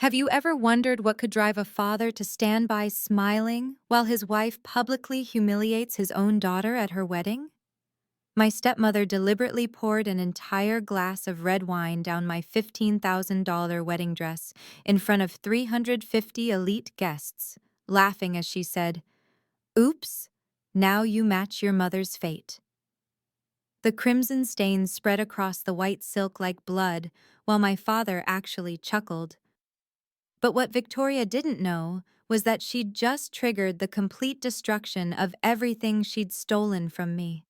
Have you ever wondered what could drive a father to stand by smiling while his wife publicly humiliates his own daughter at her wedding? My stepmother deliberately poured an entire glass of red wine down my $15,000 wedding dress in front of 350 elite guests, laughing as she said, "Oops, now you match your mother's fate." The crimson stains spread across the white silk like blood, while my father actually chuckled. But what Victoria didn't know was that she'd just triggered the complete destruction of everything she'd stolen from me.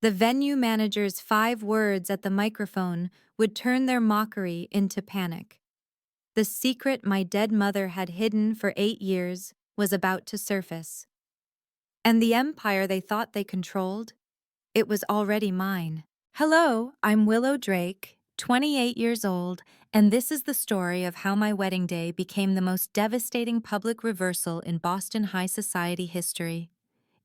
The venue manager's 5 words at the microphone would turn their mockery into panic. The secret my dead mother had hidden for 8 years was about to surface. And the empire they thought they controlled? It was already mine. Hello, I'm Willow Drake, 28 years old, and this is the story of how my wedding day became the most devastating public reversal in Boston high society history.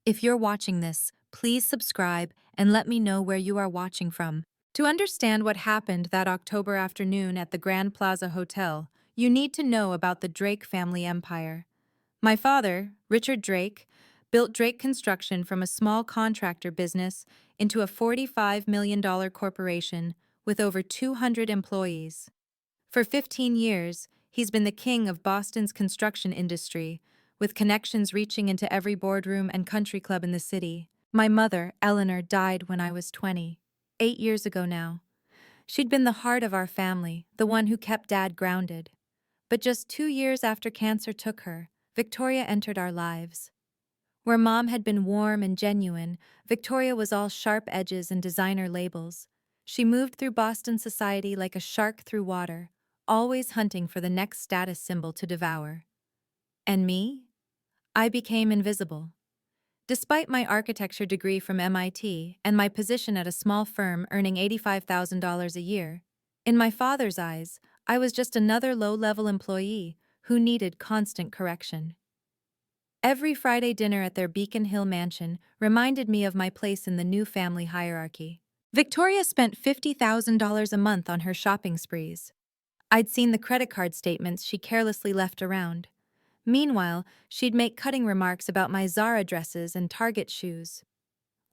If you're watching this, please subscribe and let me know where you are watching from. To understand what happened that October afternoon at the Grand Plaza Hotel, you need to know about the Drake family empire. My father, Richard Drake, built Drake Construction from a small contractor business into a $45 million corporation with over 200 employees. For 15 years, he's been the king of Boston's construction industry, with connections reaching into every boardroom and country club in the city. My mother, Eleanor, died when I was 20, 8 years ago now. She'd been the heart of our family, the one who kept Dad grounded. But just 2 years after cancer took her, Victoria entered our lives. Where Mom had been warm and genuine, Victoria was all sharp edges and designer labels. She moved through Boston society like a shark through water, always hunting for the next status symbol to devour. And me? I became invisible. Despite my architecture degree from MIT and my position at a small firm earning $85,000 a year, in my father's eyes, I was just another low-level employee who needed constant correction. Every Friday dinner at their Beacon Hill mansion reminded me of my place in the new family hierarchy. Victoria spent $50,000 a month on her shopping sprees. I'd seen the credit card statements she carelessly left around. Meanwhile, she'd make cutting remarks about my Zara dresses and Target shoes.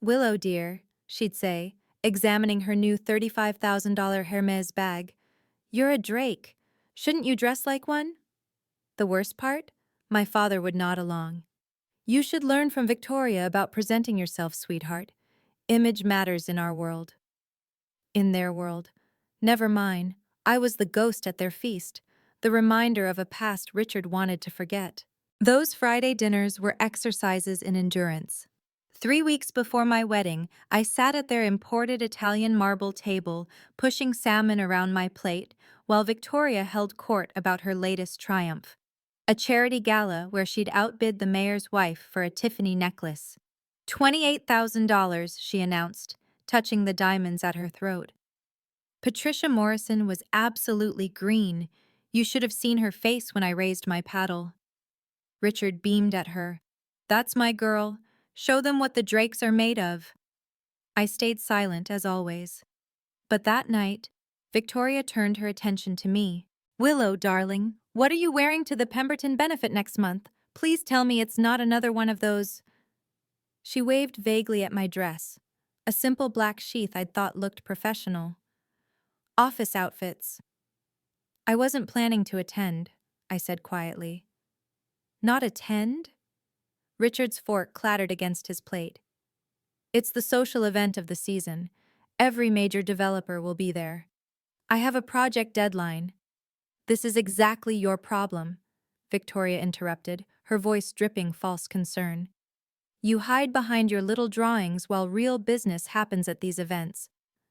"Willow, dear," she'd say, examining her new $35,000 Hermes bag, "you're a Drake. Shouldn't you dress like one?" The worst part? My father would nod along. "You should learn from Victoria about presenting yourself, sweetheart. Image matters in our world." In their world. Never mine. I was the ghost at their feast, the reminder of a past Richard wanted to forget. Those Friday dinners were exercises in endurance. 3 weeks before my wedding, I sat at their imported Italian marble table, pushing salmon around my plate, while Victoria held court about her latest triumph. A charity gala where she'd outbid the mayor's wife for a Tiffany necklace. $28,000, she announced, touching the diamonds at her throat. Patricia Morrison was absolutely green. You should have seen her face when I raised my paddle. Richard beamed at her. "That's my girl. Show them what the Drakes are made of." I stayed silent, as always. But that night, Victoria turned her attention to me. "Willow, darling, what are you wearing to the Pemberton benefit next month? Please tell me it's not another one of those—" She waved vaguely at my dress, a simple black sheath I'd thought looked professional. "Office outfits." "I wasn't planning to attend," I said quietly. "Not attend?" Richard's fork clattered against his plate. "It's the social event of the season. Every major developer will be there. I have a project deadline." "This is exactly your problem," Victoria interrupted, her voice dripping false concern. "You hide behind your little drawings while real business happens at these events.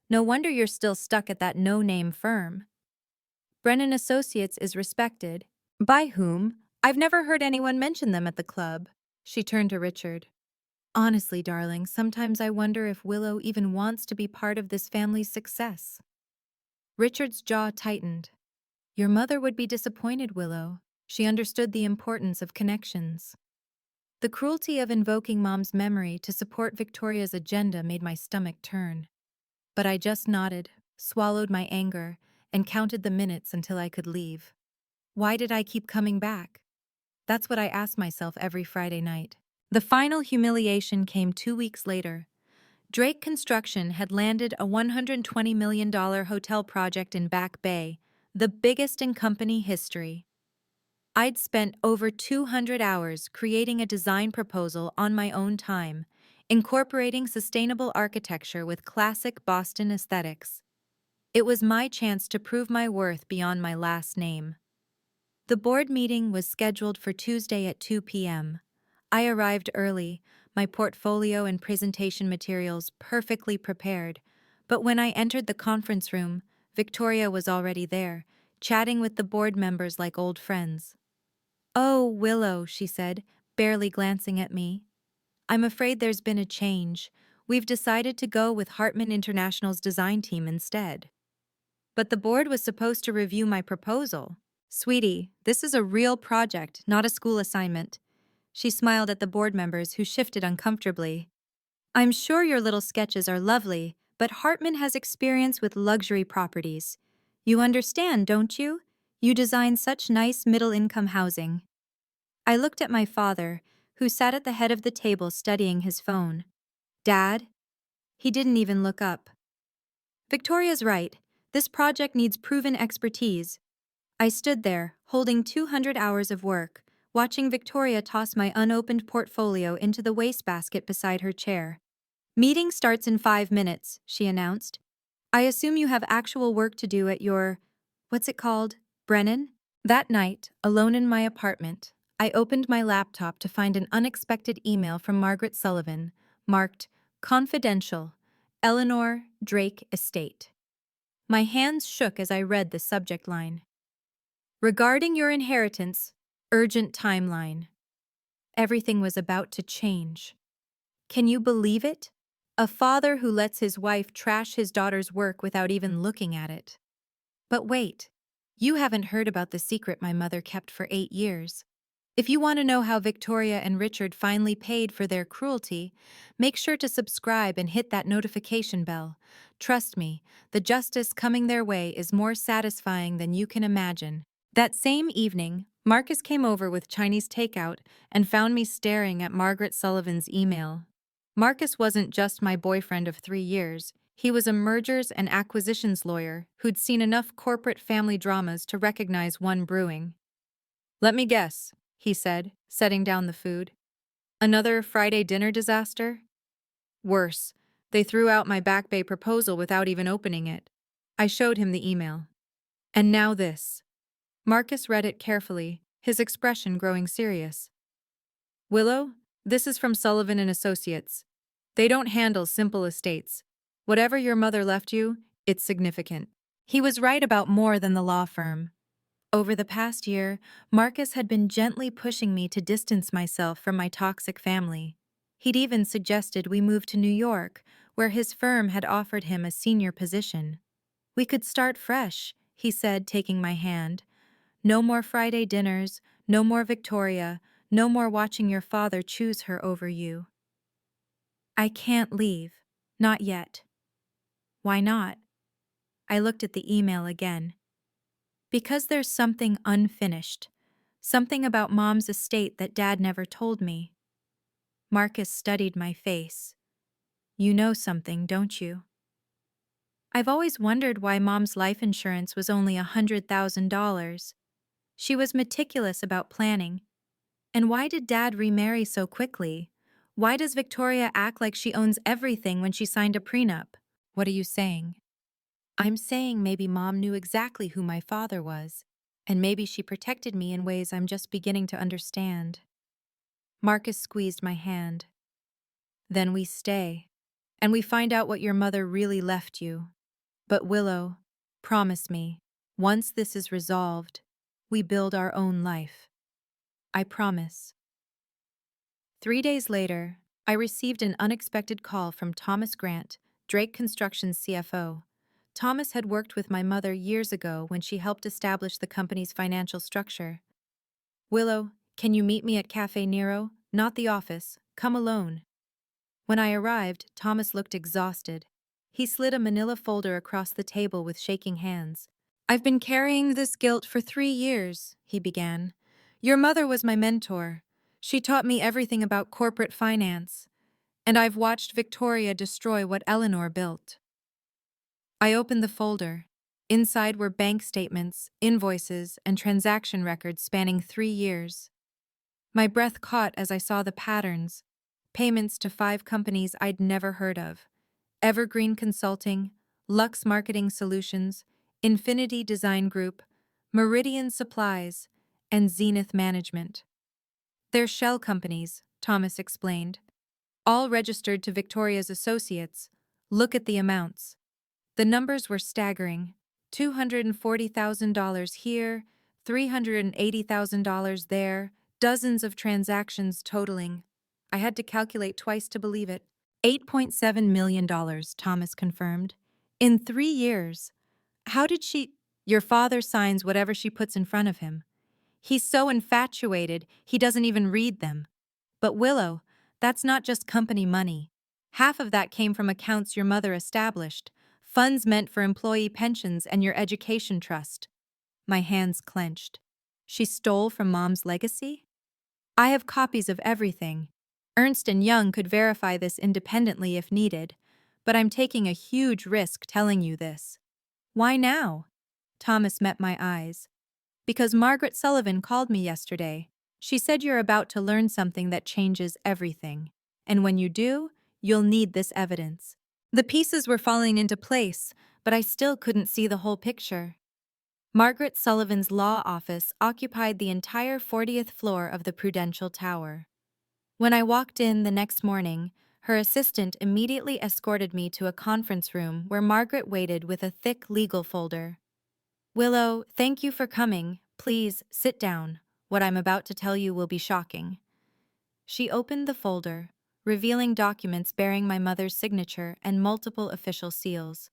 No wonder you're still stuck at that no-name firm." "Brennan Associates is respected." "By whom? I've never heard anyone mention them at the club." She turned to Richard. "Honestly, darling, sometimes I wonder if Willow even wants to be part of this family's success." Richard's jaw tightened. "Your mother would be disappointed, Willow. She understood the importance of connections." The cruelty of invoking Mom's memory to support Victoria's agenda made my stomach turn. But I just nodded, swallowed my anger, and counted the minutes until I could leave. Why did I keep coming back? That's what I ask myself every Friday night. The final humiliation came 2 weeks later. Drake Construction had landed a $120 million hotel project in Back Bay, the biggest in company history. I'd spent over 200 hours creating a design proposal on my own time, incorporating sustainable architecture with classic Boston aesthetics. It was my chance to prove my worth beyond my last name. The board meeting was scheduled for Tuesday at 2 p.m. I arrived early, my portfolio and presentation materials perfectly prepared, but when I entered the conference room, Victoria was already there, chatting with the board members like old friends. "Oh, Willow," she said, barely glancing at me. "I'm afraid there's been a change. We've decided to go with Hartman International's design team instead." "But the board was supposed to review my proposal." "Sweetie, this is a real project, not a school assignment." She smiled at the board members who shifted uncomfortably. "I'm sure your little sketches are lovely, but Hartman has experience with luxury properties. You understand, don't you? You design such nice middle-income housing." I looked at my father, who sat at the head of the table studying his phone. "Dad?" He didn't even look up. "Victoria's right. This project needs proven expertise." I stood there, holding 200 hours of work, watching Victoria toss my unopened portfolio into the wastebasket beside her chair. "Meeting starts in 5 minutes," she announced. "I assume you have actual work to do at your, what's it called, Brennan?" That night, alone in my apartment, I opened my laptop to find an unexpected email from Margaret Sullivan, marked Confidential, Eleanor Drake Estate. My hands shook as I read the subject line. "Regarding your inheritance, urgent timeline." Everything was about to change. Can you believe it? A father who lets his wife trash his daughter's work without even looking at it. But wait, you haven't heard about the secret my mother kept for 8 years. If you want to know how Victoria and Richard finally paid for their cruelty, make sure to subscribe and hit that notification bell. Trust me, the justice coming their way is more satisfying than you can imagine. That same evening, Marcus came over with Chinese takeout and found me staring at Margaret Sullivan's email. Marcus wasn't just my boyfriend of 3 years. He was a mergers and acquisitions lawyer who'd seen enough corporate family dramas to recognize one brewing. "Let me guess," he said, setting down the food. "Another Friday dinner disaster?" "Worse. They threw out my Back Bay proposal without even opening it." I showed him the email. "And now this." Marcus read it carefully, his expression growing serious. "Willow, this is from Sullivan and Associates. They don't handle simple estates. Whatever your mother left you, it's significant." He was right about more than the law firm. Over the past year, Marcus had been gently pushing me to distance myself from my toxic family. He'd even suggested we move to New York, where his firm had offered him a senior position. "We could start fresh," he said, taking my hand. "No more Friday dinners, no more Victoria, no more watching your father choose her over you." "I can't leave. Not yet." "Why not?" I looked at the email again. "Because there's something unfinished. Something about Mom's estate that Dad never told me." Marcus studied my face. "You know something, don't you?" "I've always wondered why Mom's life insurance was only $100,000. She was meticulous about planning. And why did Dad remarry so quickly? Why does Victoria act like she owns everything when she signed a prenup?" "What are you saying?" "I'm saying maybe Mom knew exactly who my father was, and maybe she protected me in ways I'm just beginning to understand." Marcus squeezed my hand. "Then we stay, and we find out what your mother really left you. But Willow, promise me, once this is resolved, we build our own life." "I promise." 3 days later, I received an unexpected call from Thomas Grant, Drake Construction's CFO. Thomas had worked with my mother years ago when she helped establish the company's financial structure. "Willow, can you meet me at Cafe Nero? Not the office. Come alone." When I arrived, Thomas looked exhausted. He slid a manila folder across the table with shaking hands. I've been carrying this guilt for 3 years, he began. Your mother was my mentor. She taught me everything about corporate finance, and I've watched Victoria destroy what Eleanor built. I opened the folder. Inside were bank statements, invoices, and transaction records spanning 3 years. My breath caught as I saw the patterns. Payments to 5 companies I'd never heard of: Evergreen Consulting, Lux Marketing Solutions, Infinity Design Group, Meridian Supplies, and Zenith Management. They're shell companies, Thomas explained, all registered to Victoria's associates. Look at the amounts. The numbers were staggering. $240,000 here, $380,000 there, dozens of transactions totaling. I had to calculate twice to believe it. $8.7 million, Thomas confirmed. In 3 years. How did she— Your father signs whatever she puts in front of him. He's so infatuated, he doesn't even read them. But Willow, that's not just company money. Half of that came from accounts your mother established, funds meant for employee pensions and your education trust. My hands clenched. She stole from Mom's legacy? I have copies of everything. Ernst & Young could verify this independently if needed, but I'm taking a huge risk telling you this. Why now? Thomas met my eyes. Because Margaret Sullivan called me yesterday. She said you're about to learn something that changes everything. And when you do, you'll need this evidence. The pieces were falling into place, but I still couldn't see the whole picture. Margaret Sullivan's law office occupied the entire 40th floor of the Prudential Tower. When I walked in the next morning, her assistant immediately escorted me to a conference room where Margaret waited with a thick legal folder. Willow, thank you for coming. Please, sit down. What I'm about to tell you will be shocking. She opened the folder, revealing documents bearing my mother's signature and multiple official seals.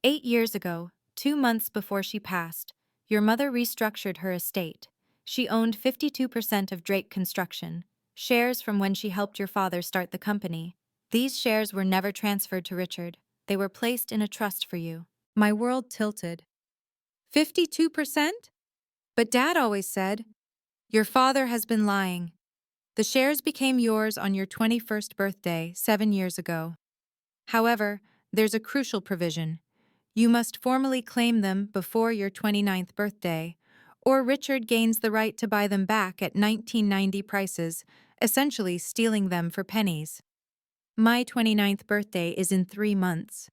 8 years ago, 2 months before she passed, your mother restructured her estate. She owned 52% of Drake Construction, shares from when she helped your father start the company. These shares were never transferred to Richard. They were placed in a trust for you. My world tilted. 52%? But Dad always said, your father has been lying. The shares became yours on your 21st birthday 7 years ago. However, there's a crucial provision. You must formally claim them before your 29th birthday, or Richard gains the right to buy them back at 1990 prices, essentially stealing them for pennies. My 29th birthday is in 3 months.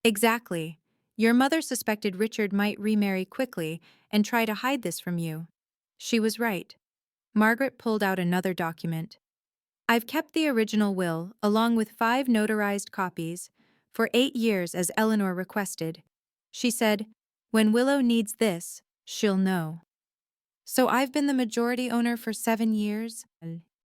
Exactly. Your mother suspected Richard might remarry quickly and try to hide this from you. She was right. Margaret pulled out another document. I've kept the original will, along with 5 notarized copies, for 8 years as Eleanor requested. She said, when Willow needs this, she'll know. So I've been the majority owner for 7 years?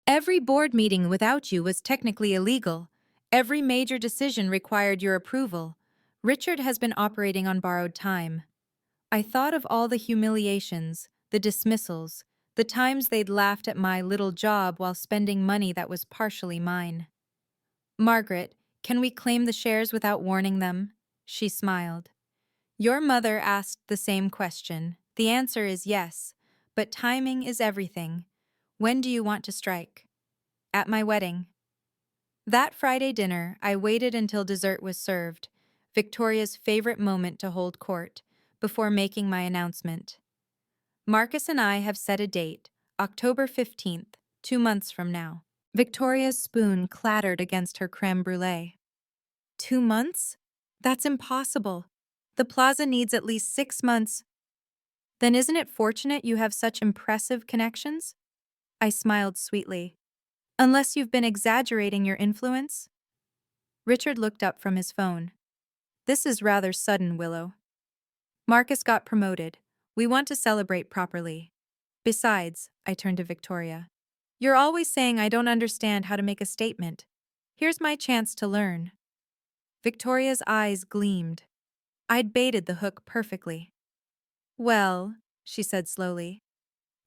Every board meeting without you was technically illegal. Every major decision required your approval. Richard has been operating on borrowed time. I thought of all the humiliations, the dismissals, the times they'd laughed at my little job while spending money that was partially mine. Margaret, can we claim the shares without warning them? She smiled. Your mother asked the same question. The answer is yes, but timing is everything. When do you want to strike? At my wedding. That Friday dinner, I waited until dessert was served, Victoria's favorite moment to hold court, before making my announcement. Marcus and I have set a date, October 15th, 2 months from now. Victoria's spoon clattered against her crème brûlée. 2 months? That's impossible. The plaza needs at least 6 months. Then isn't it fortunate you have such impressive connections? I smiled sweetly. Unless you've been exaggerating your influence? Richard looked up from his phone. This is rather sudden, Willow. Marcus got promoted. We want to celebrate properly. Besides, I turned to Victoria, you're always saying I don't understand how to make a statement. Here's my chance to learn. Victoria's eyes gleamed. I'd baited the hook perfectly. Well, she said slowly,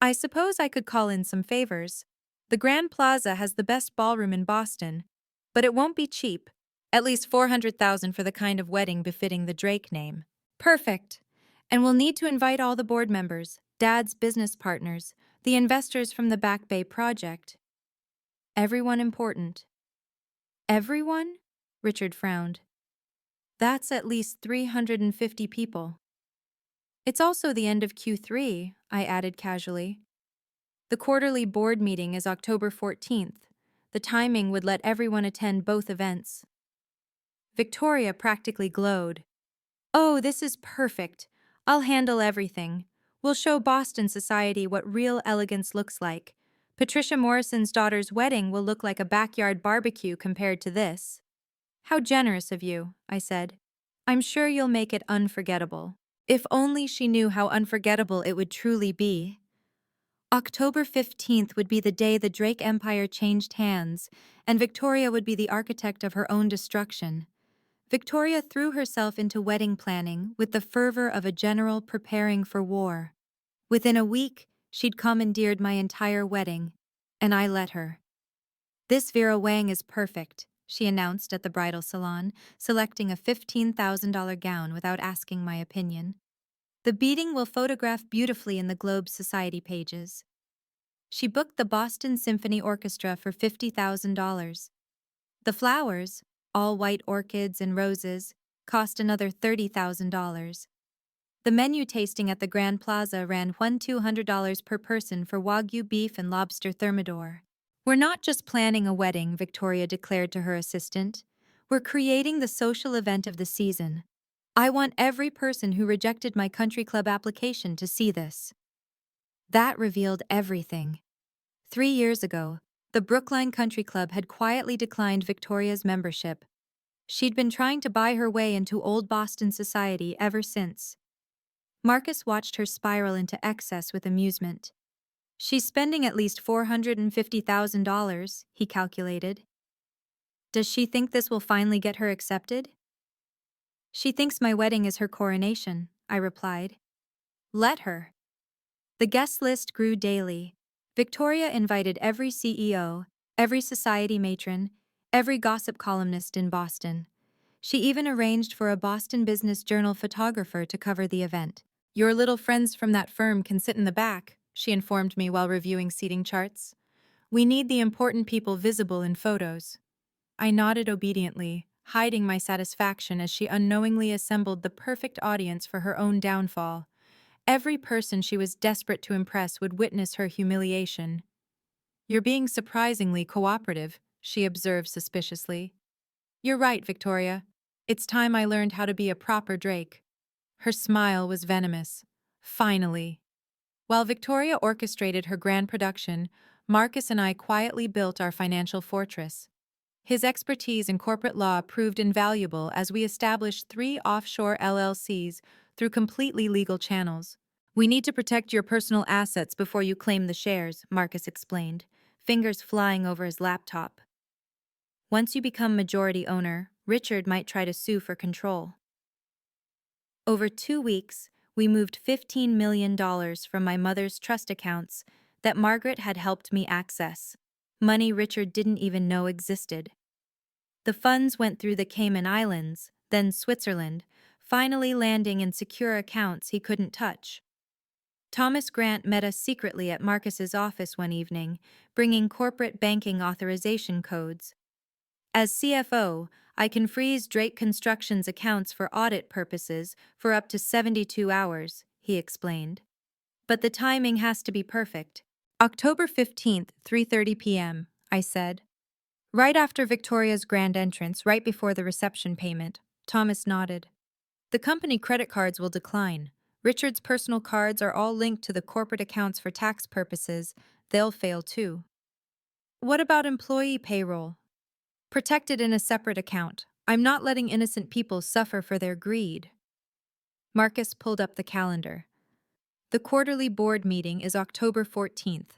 I suppose I could call in some favors. The Grand Plaza has the best ballroom in Boston, but it won't be cheap. At least $400,000 for the kind of wedding befitting the Drake name. Perfect. And we'll need to invite all the board members, Dad's business partners, the investors from the Back Bay project. Everyone important. Everyone? Richard frowned. That's at least 350 people. It's also the end of Q3, I added casually. The quarterly board meeting is October 14th. The timing would let everyone attend both events. Victoria practically glowed. Oh, this is perfect. I'll handle everything. We'll show Boston society what real elegance looks like. Patricia Morrison's daughter's wedding will look like a backyard barbecue compared to this. How generous of you, I said. I'm sure you'll make it unforgettable. If only she knew how unforgettable it would truly be. October 15th would be the day the Drake Empire changed hands, and Victoria would be the architect of her own destruction. Victoria threw herself into wedding planning with the fervor of a general preparing for war. Within a week, she'd commandeered my entire wedding, and I let her. This Vera Wang is perfect, she announced at the bridal salon, selecting a $15,000 gown without asking my opinion. The beading will photograph beautifully in the Globe Society pages. She booked the Boston Symphony Orchestra for $50,000. The flowers, all white orchids and roses, cost another $30,000. The menu tasting at the Grand Plaza ran $1,200 per person for Wagyu beef and lobster thermidor. We're not just planning a wedding, Victoria declared to her assistant. We're creating the social event of the season. I want every person who rejected my country club application to see this. That revealed everything. 3 years ago, the Brookline Country Club had quietly declined Victoria's membership. She'd been trying to buy her way into old Boston society ever since. Marcus watched her spiral into excess with amusement. She's spending at least $450,000, he calculated. Does she think this will finally get her accepted? She thinks my wedding is her coronation, I replied. Let her. The guest list grew daily. Victoria invited every CEO, every society matron, every gossip columnist in Boston. She even arranged for a Boston Business Journal photographer to cover the event. Your little friends from that firm can sit in the back, she informed me while reviewing seating charts. We need the important people visible in photos. I nodded obediently, hiding my satisfaction as she unknowingly assembled the perfect audience for her own downfall. Every person she was desperate to impress would witness her humiliation. You're being surprisingly cooperative, she observed suspiciously. You're right, Victoria. It's time I learned how to be a proper Drake. Her smile was venomous. Finally. While Victoria orchestrated her grand production, Marcus and I quietly built our financial fortress. His expertise in corporate law proved invaluable as we established 3 offshore LLCs through completely legal channels. We need to protect your personal assets before you claim the shares, Marcus explained, fingers flying over his laptop. Once you become majority owner, Richard might try to sue for control. Over 2 weeks, we moved $15 million from my mother's trust accounts that Margaret had helped me access. Money Richard didn't even know existed. The funds went through the Cayman Islands, then Switzerland, finally landing in secure accounts he couldn't touch. Thomas Grant met us secretly at Marcus's office one evening, bringing corporate banking authorization codes. As CFO, I can freeze Drake Construction's accounts for audit purposes for up to 72 hours, he explained. But the timing has to be perfect. October 15th, 3:30 p.m., I said. Right after Victoria's grand entrance, right before the reception payment, Thomas nodded. The company credit cards will decline. Richard's personal cards are all linked to the corporate accounts for tax purposes. They'll fail too. What about employee payroll? Protected in a separate account. I'm not letting innocent people suffer for their greed. Marcus pulled up the calendar. The quarterly board meeting is October 14th.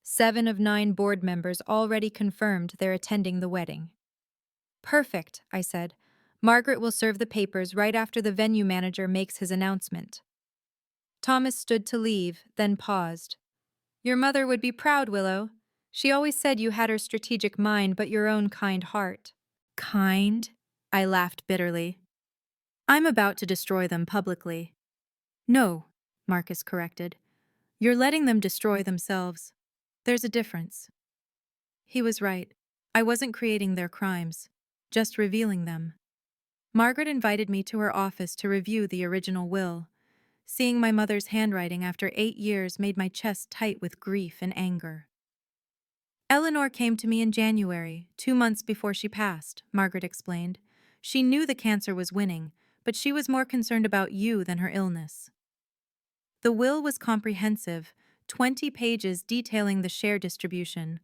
7 of 9 board members already confirmed they're attending the wedding. Perfect, I said. Margaret will serve the papers right after the venue manager makes his announcement. Thomas stood to leave, then paused. Your mother would be proud, Willow. She always said you had her strategic mind but your own kind heart. Kind? I laughed bitterly. I'm about to destroy them publicly. No, Marcus corrected. You're letting them destroy themselves. There's a difference. He was right. I wasn't creating their crimes, just revealing them. Margaret invited me to her office to review the original will. Seeing my mother's handwriting after 8 years made my chest tight with grief and anger. Eleanor came to me in January, 2 months before she passed, Margaret explained. She knew the cancer was winning, but she was more concerned about you than her illness. The will was comprehensive, 20 pages detailing the share distribution.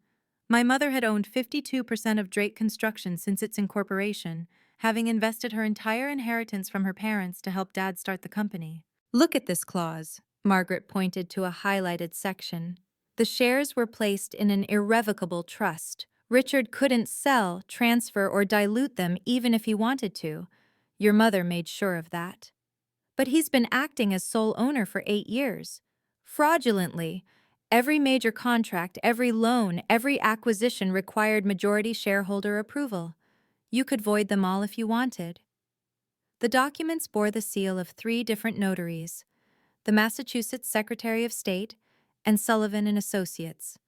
My mother had owned 52% of Drake Construction since its incorporation, having invested her entire inheritance from her parents to help Dad start the company. Look at this clause. Margaret pointed to a highlighted section. The shares were placed in an irrevocable trust. Richard couldn't sell, transfer, or dilute them even if he wanted to. Your mother made sure of that. But he's been acting as sole owner for 8 years. Fraudulently. Every major contract, every loan, every acquisition required majority shareholder approval. You could void them all if you wanted. The documents bore the seal of 3 different notaries, the Massachusetts Secretary of State and Sullivan and Associates.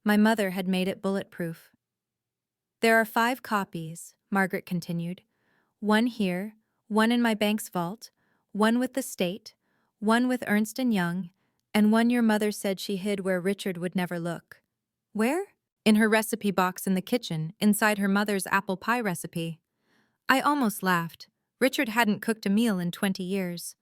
My mother had made it bulletproof. There are 5 copies, Margaret continued. 1 here, 1 in my bank's vault, 1 with the state, 1 with Ernst & Young, and 1 your mother said she hid where Richard would never look. Where? In her recipe box in the kitchen, inside her mother's apple pie recipe. I almost laughed. Richard hadn't cooked a meal in 20 years.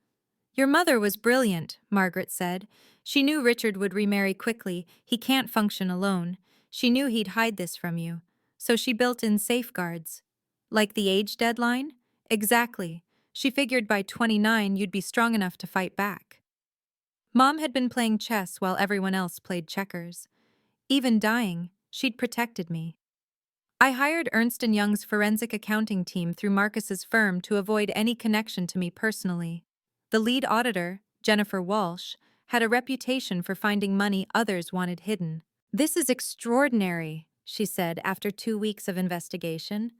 Your mother was brilliant, Margaret said. She knew Richard would remarry quickly. He can't function alone. She knew he'd hide this from you. So she built in safeguards. Like the age deadline? Exactly. She figured by 29 you'd be strong enough to fight back. Mom had been playing chess while everyone else played checkers. Even dying, she'd protected me. I hired Ernst & Young's forensic accounting team through Marcus's firm to avoid any connection to me personally. The lead auditor, Jennifer Walsh, had a reputation for finding money others wanted hidden. This is extraordinary, she said after 2 weeks of investigation.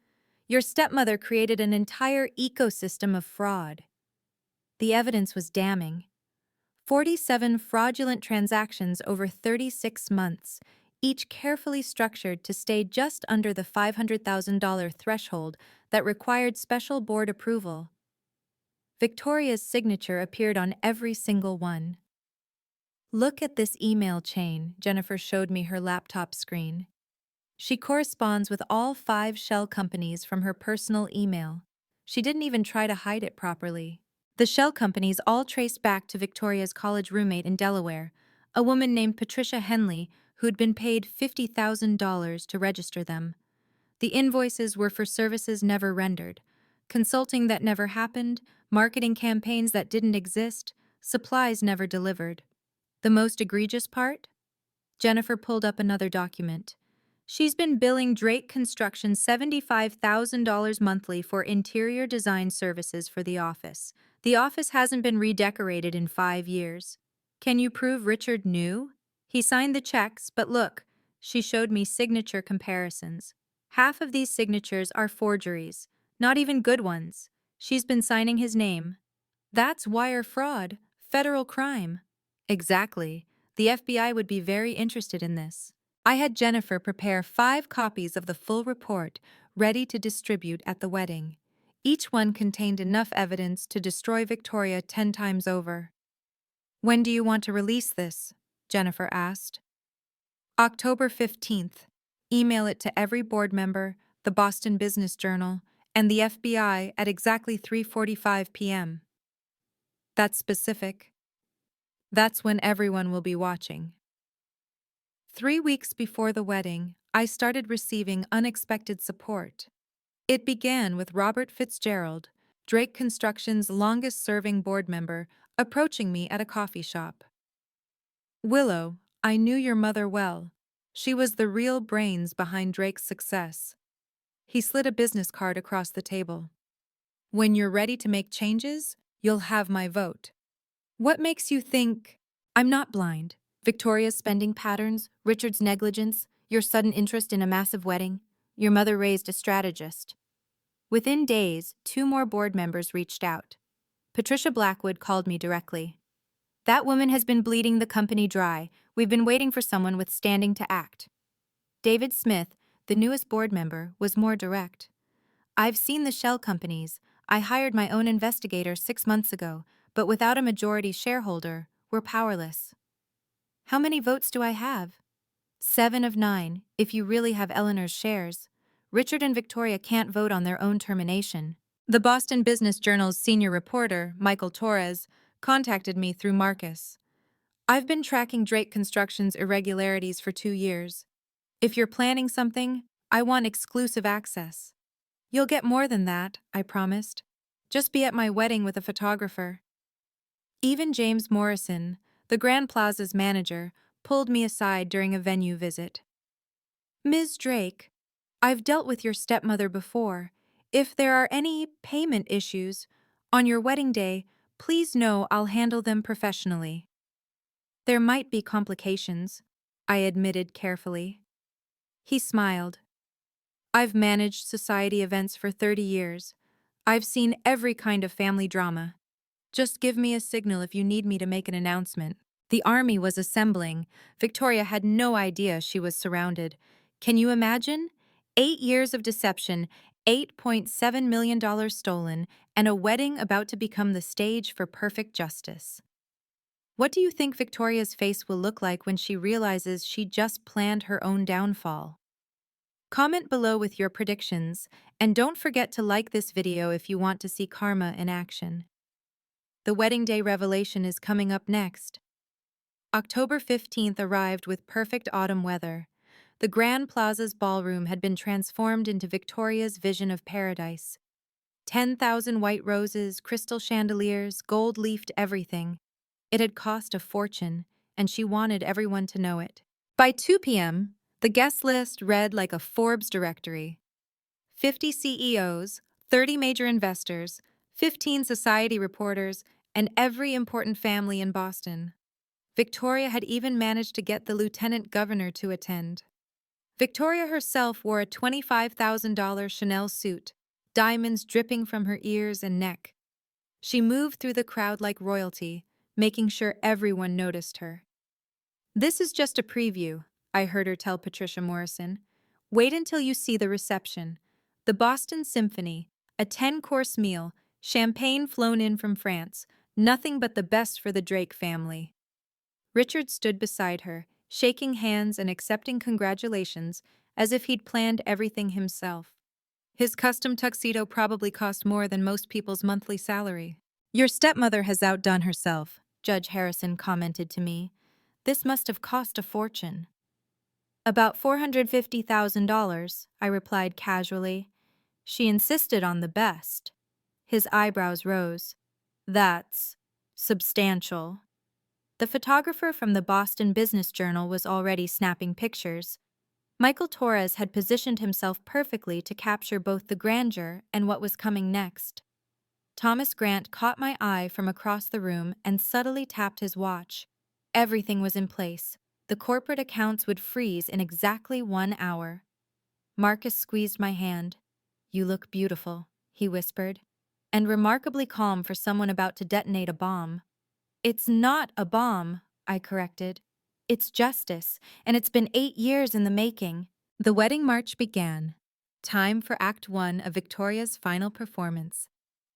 Your stepmother created an entire ecosystem of fraud. The evidence was damning. 47 fraudulent transactions over 36 months, each carefully structured to stay just under the $500,000 threshold that required special board approval. Victoria's signature appeared on every single one. Look at this email chain, Jennifer showed me her laptop screen. She corresponds with all 5 shell companies from her personal email. She didn't even try to hide it properly. The shell companies all trace back to Victoria's college roommate in Delaware, a woman named Patricia Henley, who'd been paid $50,000 to register them. The invoices were for services never rendered, consulting that never happened, marketing campaigns that didn't exist, supplies never delivered. The most egregious part? Jennifer pulled up another document. She's been billing Drake Construction $75,000 monthly for interior design services for the office. The office hasn't been redecorated in 5 years. Can you prove Richard knew? He signed the checks, but look, she showed me signature comparisons. Half of these signatures are forgeries, not even good ones. She's been signing his name. That's wire fraud, federal crime. Exactly. The FBI would be very interested in this. I had Jennifer prepare 5 copies of the full report, ready to distribute at the wedding. Each one contained enough evidence to destroy Victoria 10 times over. When do you want to release this? Jennifer asked. October 15th. Email it to every board member, the Boston Business Journal, and the FBI at exactly 3:45 p.m. That's specific. That's when everyone will be watching. 3 weeks before the wedding, I started receiving unexpected support. It began with Robert Fitzgerald, Drake Construction's longest-serving board member, approaching me at a coffee shop. Willow, I knew your mother well. She was the real brains behind Drake's success. He slid a business card across the table. When you're ready to make changes, you'll have my vote. What makes you think? I'm not blind. Victoria's spending patterns, Richard's negligence, your sudden interest in a massive wedding. Your mother raised a strategist. Within days, 2 more board members reached out. Patricia Blackwood called me directly. That woman has been bleeding the company dry. We've been waiting for someone with standing to act. David Smith, the newest board member, was more direct. I've seen the shell companies. I hired my own investigator 6 months ago, but without a majority shareholder, we're powerless. How many votes do I have? 7 of 9, if you really have Eleanor's shares. Richard and Victoria can't vote on their own termination. The Boston Business Journal's senior reporter, Michael Torres, contacted me through Marcus. I've been tracking Drake Construction's irregularities for 2 years. If you're planning something, I want exclusive access. You'll get more than that, I promised. Just be at my wedding with a photographer. Even James Morrison, the Grand Plaza's manager, pulled me aside during a venue visit. Ms. Drake, I've dealt with your stepmother before. If there are any payment issues on your wedding day, please know I'll handle them professionally. There might be complications, I admitted carefully. He smiled. I've managed society events for 30 years. I've seen every kind of family drama. Just give me a signal if you need me to make an announcement. The army was assembling. Victoria had no idea she was surrounded. Can you imagine? 8 years of deception, $8.7 million stolen, and a wedding about to become the stage for perfect justice. What do you think Victoria's face will look like when she realizes she just planned her own downfall? Comment below with your predictions, and don't forget to like this video if you want to see karma in action. The wedding day revelation is coming up next. October 15th arrived with perfect autumn weather. The Grand Plaza's ballroom had been transformed into Victoria's vision of paradise. 10,000 white roses, crystal chandeliers, gold-leafed everything. It had cost a fortune, and she wanted everyone to know it. By 2 p.m., the guest list read like a Forbes directory. 50 CEOs, 30 major investors, 15 society reporters, and every important family in Boston. Victoria had even managed to get the lieutenant governor to attend. Victoria herself wore a $25,000 Chanel suit, diamonds dripping from her ears and neck. She moved through the crowd like royalty, making sure everyone noticed her. This is just a preview, I heard her tell Patricia Morrison. Wait until you see the reception. The Boston Symphony, a 10-course meal, champagne flown in from France, nothing but the best for the Drake family. Richard stood beside her, shaking hands and accepting congratulations as if he'd planned everything himself. His custom tuxedo probably cost more than most people's monthly salary. Your stepmother has outdone herself, Judge Harrison commented to me. This must have cost a fortune. About $450,000, I replied casually. She insisted on the best. His eyebrows rose. That's substantial. The photographer from the Boston Business Journal was already snapping pictures. Michael Torres had positioned himself perfectly to capture both the grandeur and what was coming next. Thomas Grant caught my eye from across the room and subtly tapped his watch. Everything was in place. The corporate accounts would freeze in exactly 1 hour. Marcus squeezed my hand. You look beautiful, he whispered, and remarkably calm for someone about to detonate a bomb. It's not a bomb, I corrected. It's justice, and it's been 8 years in the making. The wedding march began. Time for Act 1 of Victoria's final performance.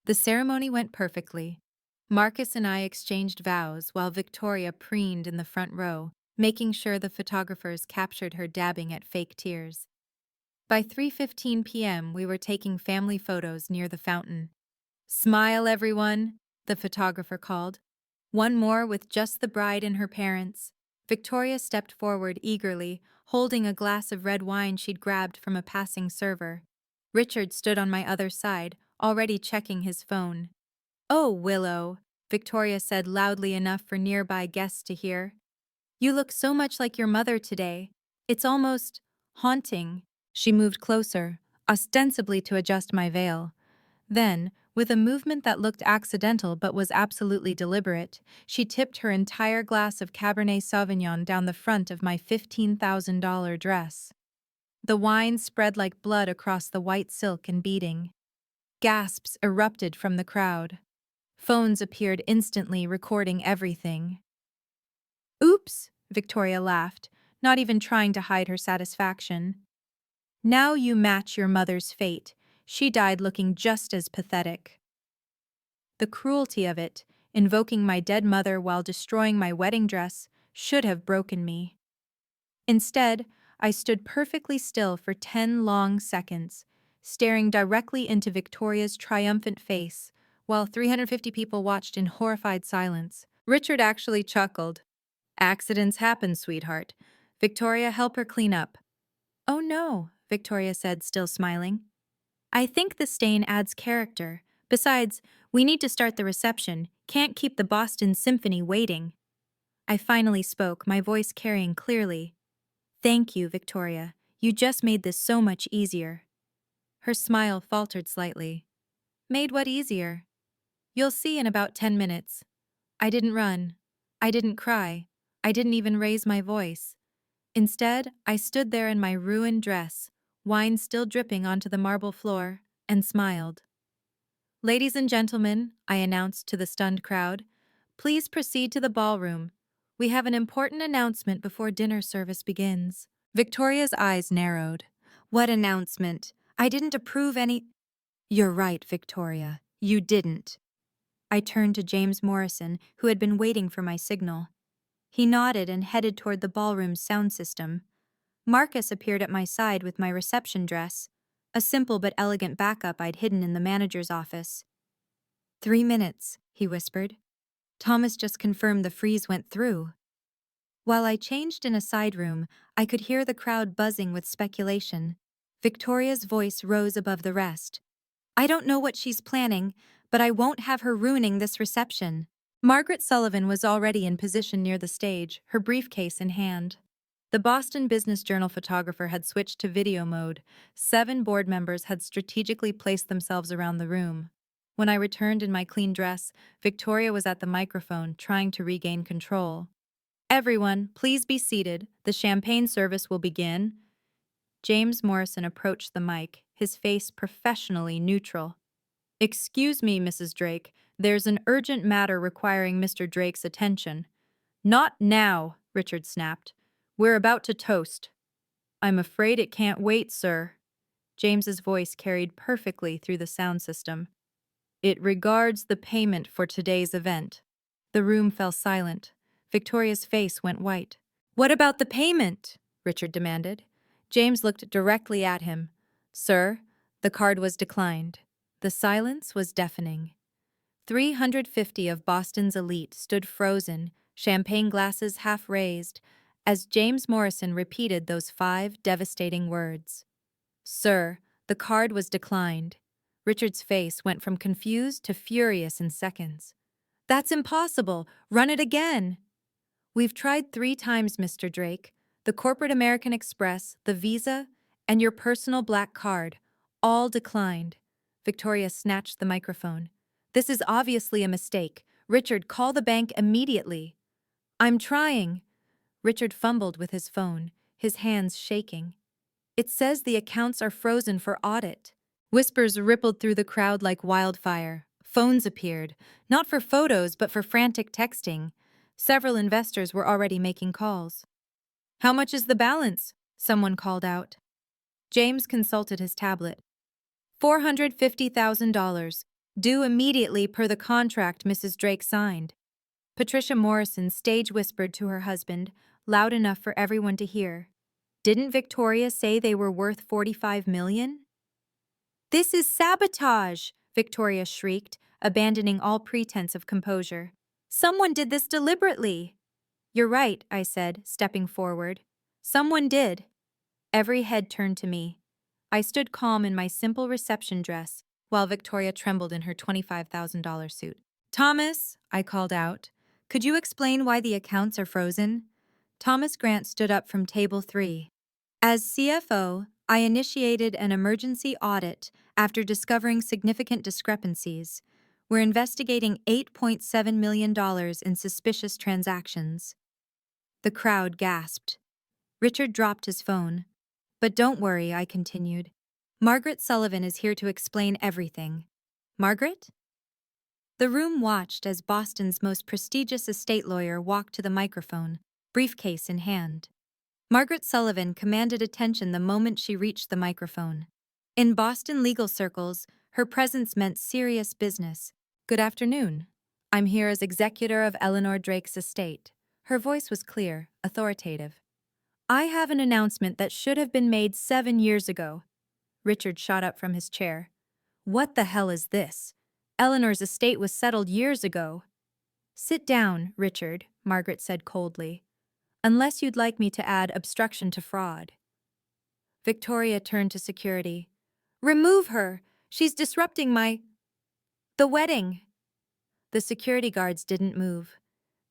The ceremony went perfectly. Marcus and I exchanged vows while Victoria preened in the front row, making sure the photographers captured her dabbing at fake tears. By 3:15 p.m., we were taking family photos near the fountain. Smile, everyone, the photographer called. One more with just the bride and her parents. Victoria stepped forward eagerly, holding a glass of red wine she'd grabbed from a passing server. Richard stood on my other side, already checking his phone. Oh, Willow, Victoria said loudly enough for nearby guests to hear. You look so much like your mother today. It's almost haunting. She moved closer, ostensibly to adjust my veil. Then, with a movement that looked accidental but was absolutely deliberate, she tipped her entire glass of Cabernet Sauvignon down the front of my $15,000 dress. The wine spread like blood across the white silk and beading. Gasps erupted from the crowd. Phones appeared instantly, recording everything. Oops, Victoria laughed, not even trying to hide her satisfaction. Now you match your mother's fate. She died looking just as pathetic. The cruelty of it, invoking my dead mother while destroying my wedding dress, should have broken me. Instead, I stood perfectly still for 10 long seconds, staring directly into Victoria's triumphant face, while 350 people watched in horrified silence. Richard actually chuckled. Accidents happen, sweetheart. Victoria, help her clean up. Oh no, Victoria said, still smiling. I think the stain adds character. Besides, we need to start the reception. Can't keep the Boston Symphony waiting. I finally spoke, my voice carrying clearly. Thank you, Victoria. You just made this so much easier. Her smile faltered slightly. Made what easier? You'll see in about 10 minutes. I didn't run. I didn't cry. I didn't even raise my voice. Instead, I stood there in my ruined dress, wine still dripping onto the marble floor, and smiled. Ladies and gentlemen, I announced to the stunned crowd, please proceed to the ballroom. We have an important announcement before dinner service begins. Victoria's eyes narrowed. What announcement? I didn't approve any— You're right, Victoria. You didn't. I turned to James Morrison, who had been waiting for my signal. He nodded and headed toward the ballroom's sound system. Marcus appeared at my side with my reception dress, a simple but elegant backup I'd hidden in the manager's office. 3 minutes, he whispered. Thomas just confirmed the freeze went through. While I changed in a side room, I could hear the crowd buzzing with speculation. Victoria's voice rose above the rest. I don't know what she's planning, but I won't have her ruining this reception. Margaret Sullivan was already in position near the stage, her briefcase in hand. The Boston Business Journal photographer had switched to video mode. 7 board members had strategically placed themselves around the room. When I returned in my clean dress, Victoria was at the microphone, trying to regain control. Everyone, please be seated. The champagne service will begin. James Morrison approached the mic, his face professionally neutral. Excuse me, Mrs. Drake. There's an urgent matter requiring Mr. Drake's attention. Not now, Richard snapped. We're about to toast. I'm afraid it can't wait, sir. James's voice carried perfectly through the sound system. It regards the payment for today's event. The room fell silent. Victoria's face went white. What about the payment? Richard demanded. James looked directly at him. Sir, the card was declined. The silence was deafening. 350 of Boston's elite stood frozen, champagne glasses half raised, as James Morrison repeated those 5 devastating words. Sir, the card was declined. Richard's face went from confused to furious in seconds. That's impossible. Run it again. We've tried 3 times, Mr. Drake. The corporate American Express, the Visa, and your personal black card, all declined. Victoria snatched the microphone. This is obviously a mistake. Richard, call the bank immediately. I'm trying. Richard fumbled with his phone, his hands shaking. It says the accounts are frozen for audit. Whispers rippled through the crowd like wildfire. Phones appeared, not for photos but for frantic texting. Several investors were already making calls. How much is the balance? Someone called out. James consulted his tablet. $450,000, due immediately per the contract Mrs. Drake signed. Patricia Morrison stage whispered to her husband, loud enough for everyone to hear. Didn't Victoria say they were worth $45 million? This is sabotage, Victoria shrieked, abandoning all pretense of composure. Someone did this deliberately. You're right, I said, stepping forward. Someone did. Every head turned to me. I stood calm in my simple reception dress, while Victoria trembled in her $25,000 suit. Thomas, I called out, could you explain why the accounts are frozen? Thomas Grant stood up from table 3. As CFO, I initiated an emergency audit after discovering significant discrepancies. We're investigating $8.7 million in suspicious transactions. The crowd gasped. Richard dropped his phone. But don't worry, I continued. Margaret Sullivan is here to explain everything. Margaret? The room watched as Boston's most prestigious estate lawyer walked to the microphone, briefcase in hand. Margaret Sullivan commanded attention the moment she reached the microphone. In Boston legal circles, her presence meant serious business. "Good afternoon. I'm here as executor of Eleanor Drake's estate." Her voice was clear, authoritative. "I have an announcement that should have been made 7 years ago." Richard shot up from his chair. "What the hell is this? Eleanor's estate was settled years ago." "Sit down, Richard," Margaret said coldly. "Unless you'd like me to add obstruction to fraud." Victoria turned to security. "Remove her! She's disrupting the wedding!" The security guards didn't move.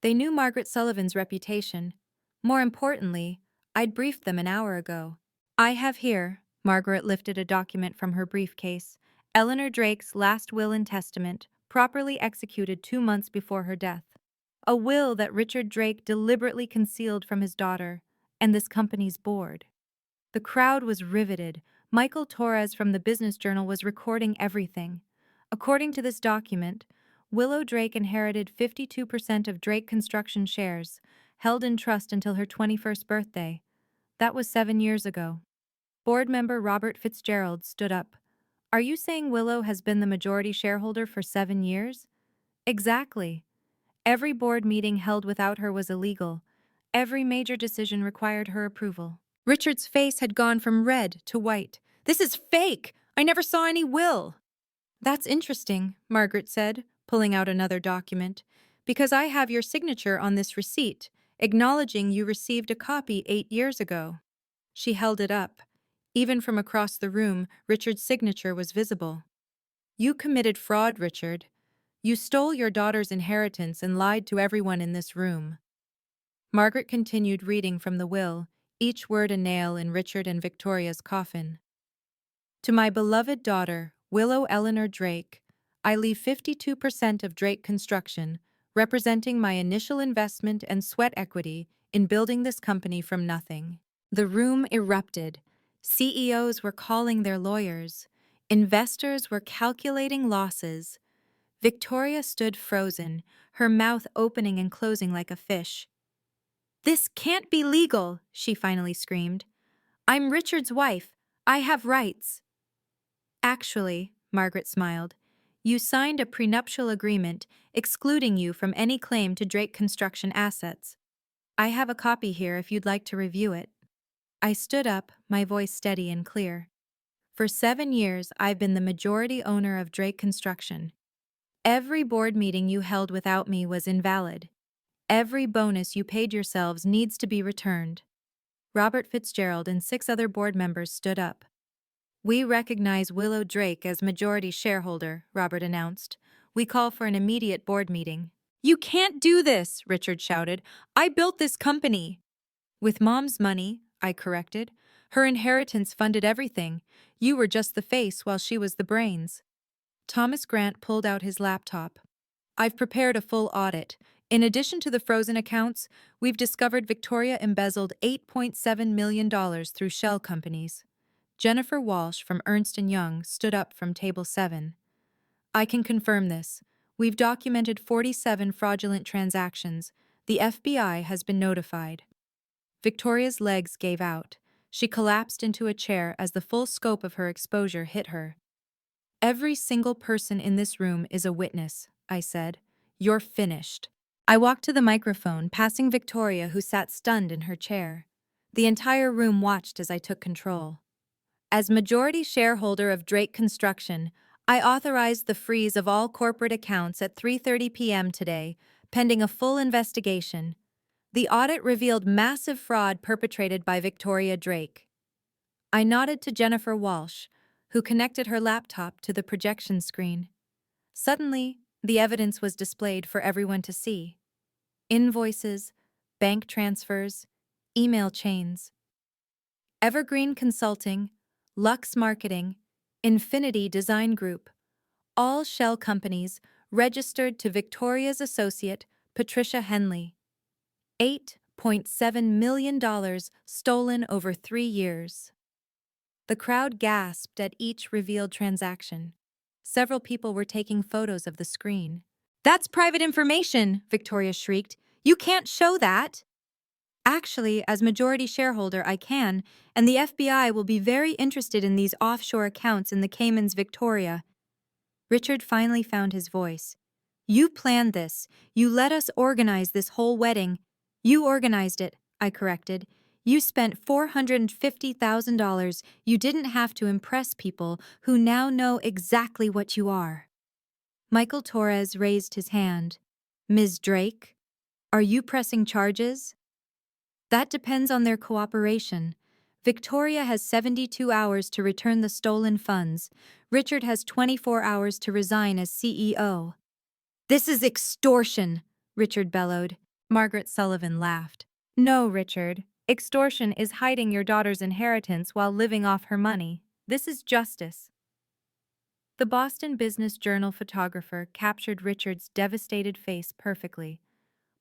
They knew Margaret Sullivan's reputation. More importantly, I'd briefed them an hour ago. "I have here," Margaret lifted a document from her briefcase, "Eleanor Drake's last will and testament, properly executed 2 months before her death. A will that Richard Drake deliberately concealed from his daughter and this company's board." The crowd was riveted. Michael Torres from the Business Journal was recording everything. According to this document, Willow Drake inherited 52% of Drake Construction shares, held in trust until her 21st birthday. That was 7 years ago. Board member Robert Fitzgerald stood up. "Are you saying Willow has been the majority shareholder for 7 years?" "Exactly. Every board meeting held without her was illegal. Every major decision required her approval." Richard's face had gone from red to white. "This is fake! I never saw any will!" "That's interesting," Margaret said, pulling out another document, "because I have your signature on this receipt, acknowledging you received a copy 8 years ago." She held it up. Even from across the room, Richard's signature was visible. "You committed fraud, Richard. You stole your daughter's inheritance and lied to everyone in this room." Margaret continued reading from the will, each word a nail in Richard and Victoria's coffin. "To my beloved daughter, Willow Eleanor Drake, I leave 52% of Drake Construction, representing my initial investment and sweat equity in building this company from nothing." The room erupted. CEOs were calling their lawyers. Investors were calculating losses. Victoria stood frozen, her mouth opening and closing like a fish. "This can't be legal," she finally screamed. "I'm Richard's wife. I have rights." "Actually," Margaret smiled, "you signed a prenuptial agreement excluding you from any claim to Drake Construction assets. I have a copy here if you'd like to review it." I stood up, my voice steady and clear. "For 7 years, I've been the majority owner of Drake Construction. Every board meeting you held without me was invalid. Every bonus you paid yourselves needs to be returned." Robert Fitzgerald and 6 other board members stood up. "We recognize Willow Drake as majority shareholder," Robert announced. "We call for an immediate board meeting." "You can't do this," Richard shouted. "I built this company." "With Mom's money," I corrected. "Her inheritance funded everything. You were just the face while she was the brains." Thomas Grant pulled out his laptop. "I've prepared a full audit. In addition to the frozen accounts, we've discovered Victoria embezzled $8.7 million through shell companies." Jennifer Walsh from Ernst & Young stood up from table 7. "I can confirm this. We've documented 47 fraudulent transactions. The FBI has been notified." Victoria's legs gave out. She collapsed into a chair as the full scope of her exposure hit her. "Every single person in this room is a witness," I said. "You're finished." I walked to the microphone, passing Victoria, who sat stunned in her chair. The entire room watched as I took control. "As majority shareholder of Drake Construction, I authorized the freeze of all corporate accounts at 3:30 p.m. today, pending a full investigation. The audit revealed massive fraud perpetrated by Victoria Drake." I nodded to Jennifer Walsh, who connected her laptop to the projection screen. Suddenly, the evidence was displayed for everyone to see. Invoices, bank transfers, email chains. Evergreen Consulting, Lux Marketing, Infinity Design Group, all shell companies registered to Victoria's associate, Patricia Henley. $8.7 million stolen over 3 years. The crowd gasped at each revealed transaction. Several people were taking photos of the screen. That's private information, Victoria shrieked. You can't show that. Actually, as majority shareholder, I can, and the FBI will be very interested in these offshore accounts in the Caymans, Victoria. Richard finally found his voice. You planned this. You let us organize this whole wedding. You organized it, I corrected. You spent $450,000. You didn't have to impress people who now know exactly what you are. Michael Torres raised his hand. Ms. Drake, are you pressing charges? That depends on their cooperation. Victoria has 72 hours to return the stolen funds. Richard has 24 hours to resign as CEO. This is extortion, Richard bellowed. Margaret Sullivan laughed. No, Richard. Extortion is hiding your daughter's inheritance while living off her money. This is justice. The Boston Business Journal photographer captured Richard's devastated face perfectly.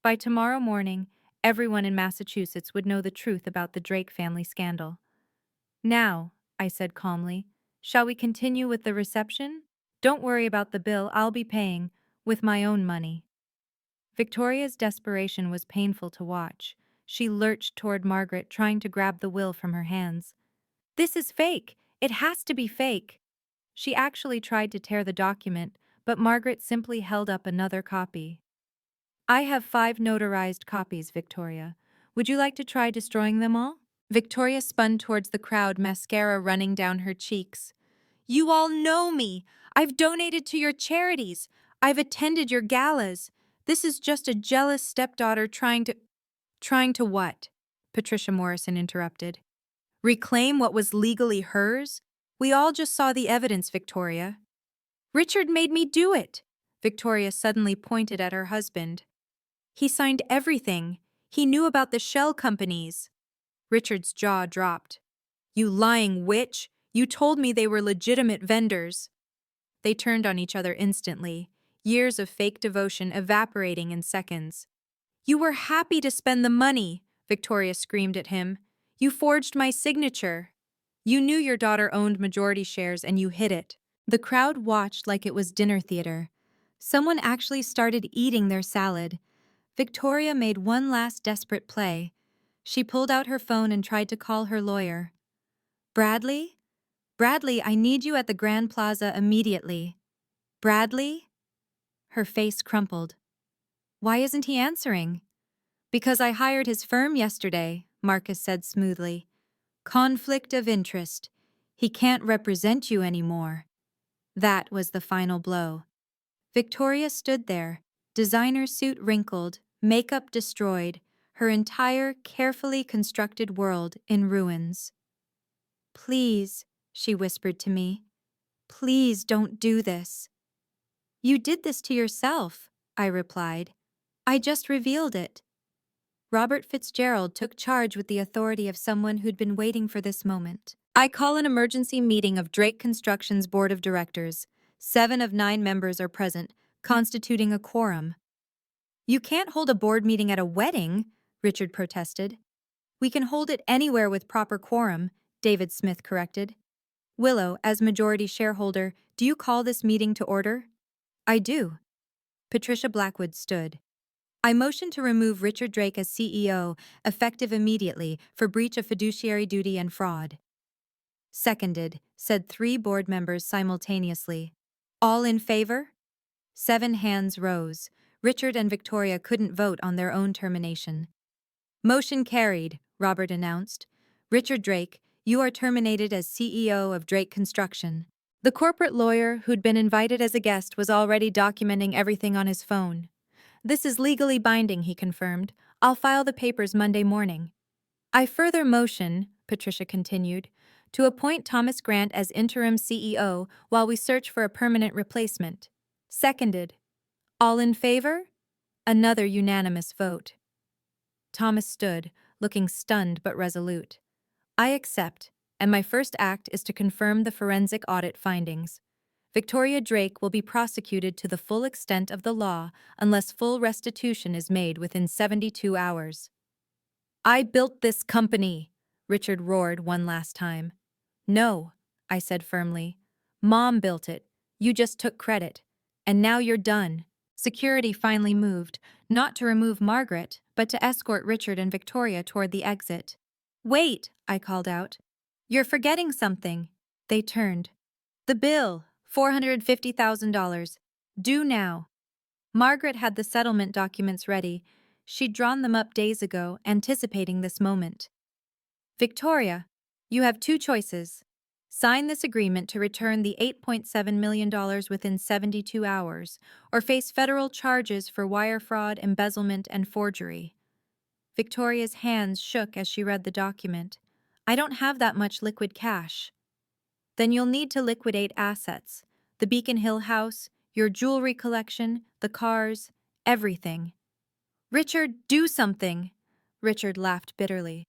By tomorrow morning, everyone in Massachusetts would know the truth about the Drake family scandal. Now, I said calmly, shall we continue with the reception? Don't worry about the bill, I'll be paying, with my own money. Victoria's desperation was painful to watch. She lurched toward Margaret, trying to grab the will from her hands. This is fake! It has to be fake! She actually tried to tear the document, but Margaret simply held up another copy. I have 5 notarized copies, Victoria. Would you like to try destroying them all? Victoria spun towards the crowd, mascara running down her cheeks. You all know me. I've donated to your charities. I've attended your galas. This is just a jealous stepdaughter trying to... Trying to what? Patricia Morrison interrupted. Reclaim what was legally hers? We all just saw the evidence, Victoria. Richard made me do it. Victoria suddenly pointed at her husband. He signed everything. He knew about the shell companies. Richard's jaw dropped. You lying witch! You told me they were legitimate vendors. They turned on each other instantly, years of fake devotion evaporating in seconds. You were happy to spend the money, Victoria screamed at him. You forged my signature. You knew your daughter owned majority shares and you hid it. The crowd watched like it was dinner theater. Someone actually started eating their salad. Victoria made one last desperate play. She pulled out her phone and tried to call her lawyer. Bradley? Bradley, I need you at the Grand Plaza immediately. Bradley? Her face crumpled. Why isn't he answering? Because I hired his firm yesterday, Marcus said smoothly. Conflict of interest. He can't represent you anymore. That was the final blow. Victoria stood there, designer suit wrinkled, makeup destroyed, her entire carefully constructed world in ruins. Please, she whispered to me, please don't do this. You did this to yourself, I replied. I just revealed it. Robert Fitzgerald took charge with the authority of someone who'd been waiting for this moment. I call an emergency meeting of Drake Construction's board of directors. 7 of 9 members are present, constituting a quorum. You can't hold a board meeting at a wedding, Richard protested. We can hold it anywhere with proper quorum, David Smith corrected. Willow, as majority shareholder, do you call this meeting to order? I do. Patricia Blackwood stood. I motion to remove Richard Drake as CEO, effective immediately, for breach of fiduciary duty and fraud. Seconded, said 3 board members simultaneously. All in favor? 7 hands rose. Richard and Victoria couldn't vote on their own termination. Motion carried, Robert announced. Richard Drake, you are terminated as CEO of Drake Construction. The corporate lawyer who'd been invited as a guest was already documenting everything on his phone. This is legally binding, he confirmed. I'll file the papers Monday morning. I further motion, Patricia continued, to appoint Thomas Grant as interim CEO while we search for a permanent replacement. Seconded. All in favor? Another unanimous vote. Thomas stood, looking stunned but resolute. I accept, and my first act is to confirm the forensic audit findings. Victoria Drake will be prosecuted to the full extent of the law unless full restitution is made within 72 hours. I built this company, Richard roared one last time. No, I said firmly. Mom built it. You just took credit. And now you're done. Security finally moved, not to remove Margaret, but to escort Richard and Victoria toward the exit. "Wait," I called out. "You're forgetting something." They turned. "The bill, $450,000. Due now." Margaret had the settlement documents ready. She'd drawn them up days ago, anticipating this moment. "Victoria, you have two choices. Sign this agreement to return the $8.7 million within 72 hours, or face federal charges for wire fraud, embezzlement, and forgery." Victoria's hands shook as she read the document. "I don't have that much liquid cash." "Then you'll need to liquidate assets. The Beacon Hill house, your jewelry collection, the cars, everything." "Richard, do something!" Richard laughed bitterly.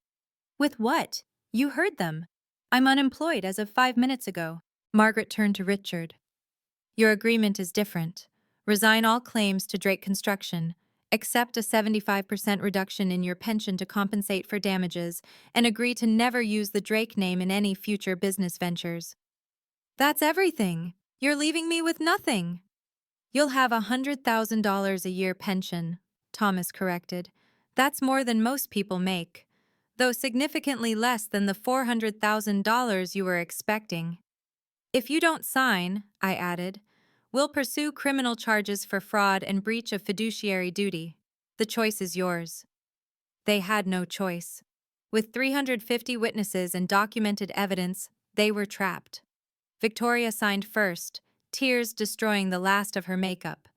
"With what? You heard them. I'm unemployed as of 5 minutes ago." Margaret turned to Richard. "Your agreement is different. Resign all claims to Drake Construction, accept a 75% reduction in your pension to compensate for damages, and agree to never use the Drake name in any future business ventures." "That's everything. You're leaving me with nothing." "You'll have $100,000 a year pension," Thomas corrected. "That's more than most people make, though significantly less than the $400,000 you were expecting." "If you don't sign," I added, "we'll pursue criminal charges for fraud and breach of fiduciary duty. The choice is yours." They had no choice. With 350 witnesses and documented evidence, they were trapped. Victoria signed first, tears destroying the last of her makeup.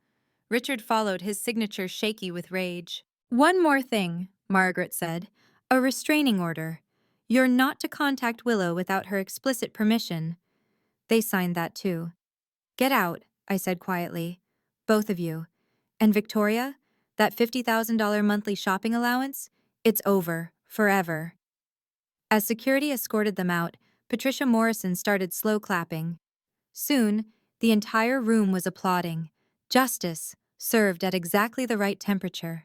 Richard followed, his signature shaky with rage. "One more thing," Margaret said. "A restraining order. You're not to contact Willow without her explicit permission." They signed that too. "Get out," I said quietly. "Both of you. And Victoria, that $50,000 monthly shopping allowance, it's over, forever." As security escorted them out, Patricia Morrison started slow clapping. Soon, the entire room was applauding. Justice, served at exactly the right temperature.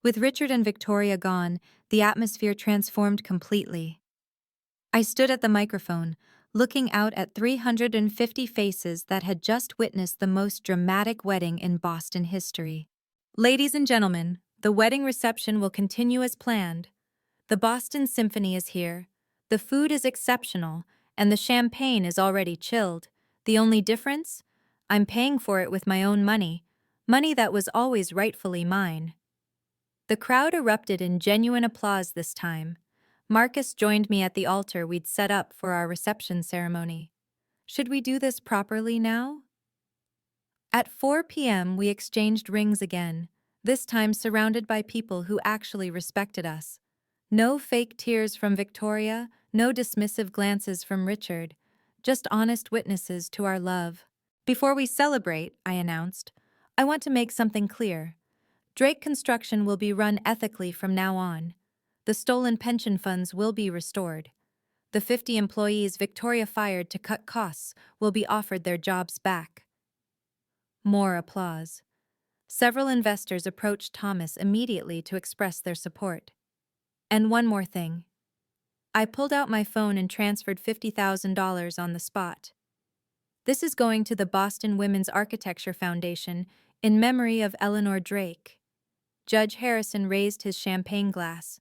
With Richard and Victoria gone, the atmosphere transformed completely. I stood at the microphone, looking out at 350 faces that had just witnessed the most dramatic wedding in Boston history. "Ladies and gentlemen, the wedding reception will continue as planned. The Boston Symphony is here. The food is exceptional, and the champagne is already chilled. The only difference? I'm paying for it with my own money, money that was always rightfully mine." The crowd erupted in genuine applause this time. Marcus joined me at the altar we'd set up for our reception ceremony. "Should we do this properly now?" At 4 p.m., we exchanged rings again, this time surrounded by people who actually respected us. No fake tears from Victoria, no dismissive glances from Richard, just honest witnesses to our love. "Before we celebrate," I announced, "I want to make something clear. Drake Construction will be run ethically from now on. The stolen pension funds will be restored. The 50 employees Victoria fired to cut costs will be offered their jobs back." More applause. Several investors approached Thomas immediately to express their support. "And one more thing." I pulled out my phone and transferred $50,000 on the spot. "This is going to the Boston Women's Architecture Foundation in memory of Eleanor Drake." Judge Harrison raised his champagne glass.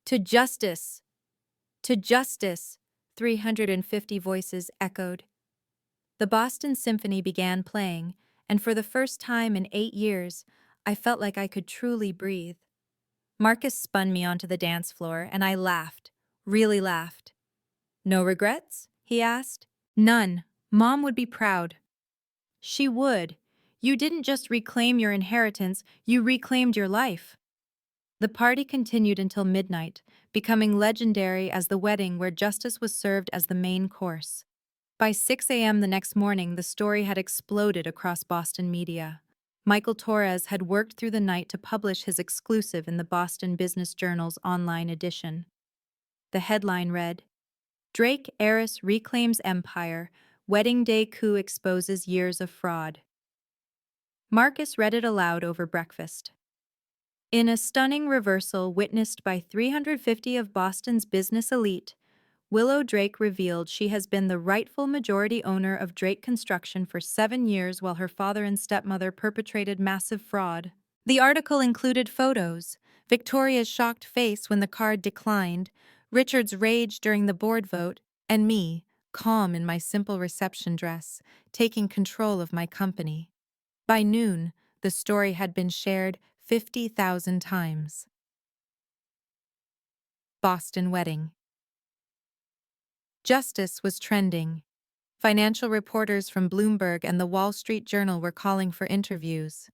"To justice! To justice!" 350 voices echoed. The Boston Symphony began playing, and for the first time in 8 years, I felt like I could truly breathe. Marcus spun me onto the dance floor, and I laughed, really laughed. "No regrets?" he asked. "None. Mom would be proud." "She would. You didn't just reclaim your inheritance, you reclaimed your life." The party continued until midnight, becoming legendary as the wedding where justice was served as the main course. By 6 a.m. the next morning, the story had exploded across Boston media. Michael Torres had worked through the night to publish his exclusive in the Boston Business Journal's online edition. The headline read, "Drake Heiress Reclaims Empire, Wedding Day Coup Exposes Years of Fraud." Marcus read it aloud over breakfast. "In a stunning reversal witnessed by 350 of Boston's business elite, Willow Drake revealed she has been the rightful majority owner of Drake Construction for 7 years while her father and stepmother perpetrated massive fraud. The article included photos, Victoria's shocked face when the card declined, Richard's rage during the board vote, and me, calm in my simple reception dress, taking control of my company. By noon, the story had been shared 50,000 times. Boston wedding. Justice was trending. Financial reporters from Bloomberg and the Wall Street Journal were calling for interviews.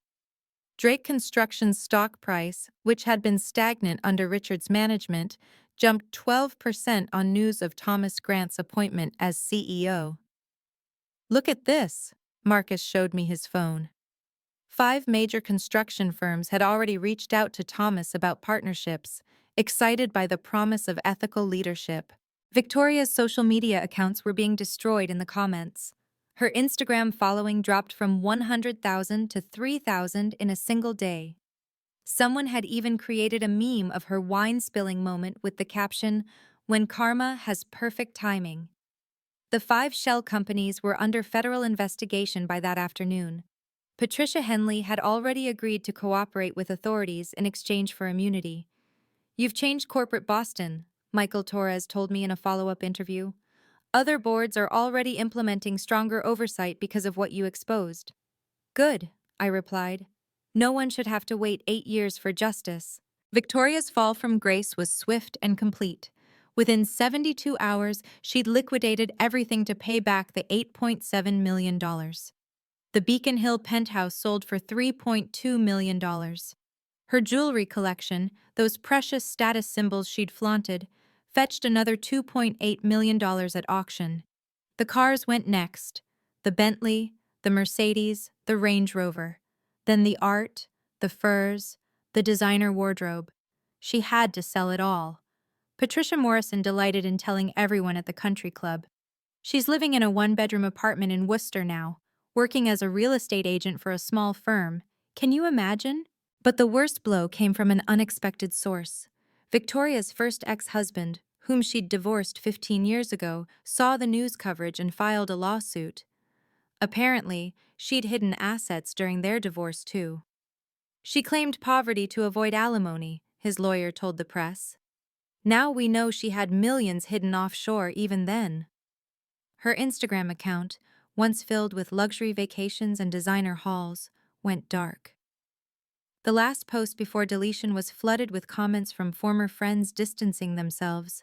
Drake Construction's stock price, which had been stagnant under Richard's management, jumped 12% on news of Thomas Grant's appointment as CEO. "Look at this," Marcus showed me his phone. 5 major construction firms had already reached out to Thomas about partnerships, excited by the promise of ethical leadership. Victoria's social media accounts were being destroyed in the comments. Her Instagram following dropped from 100,000 to 3,000 in a single day. Someone had even created a meme of her wine-spilling moment with the caption, "When karma has perfect timing." The 5 shell companies were under federal investigation by that afternoon. Patricia Henley had already agreed to cooperate with authorities in exchange for immunity. "You've changed corporate Boston," Michael Torres told me in a follow-up interview. "Other boards are already implementing stronger oversight because of what you exposed." "Good," I replied. "No one should have to wait 8 years for justice." Victoria's fall from grace was swift and complete. Within 72 hours, she'd liquidated everything to pay back the $8.7 million. The Beacon Hill penthouse sold for $3.2 million. Her jewelry collection, those precious status symbols she'd flaunted, fetched another $2.8 million at auction. The cars went next: the Bentley, the Mercedes, the Range Rover. Then the art, the furs, the designer wardrobe. She had to sell it all. Patricia Morrison delighted in telling everyone at the country club. She's living in a 1-bedroom apartment in Worcester now, working as a real estate agent for a small firm. Can you imagine? But the worst blow came from an unexpected source. Victoria's first ex-husband, whom she'd divorced 15 years ago, saw the news coverage and filed a lawsuit. Apparently, she'd hidden assets during their divorce too. She claimed poverty to avoid alimony, his lawyer told the press. Now we know she had millions hidden offshore even then. Her Instagram account, once filled with luxury vacations and designer hauls, went dark. The last post before deletion was flooded with comments from former friends distancing themselves.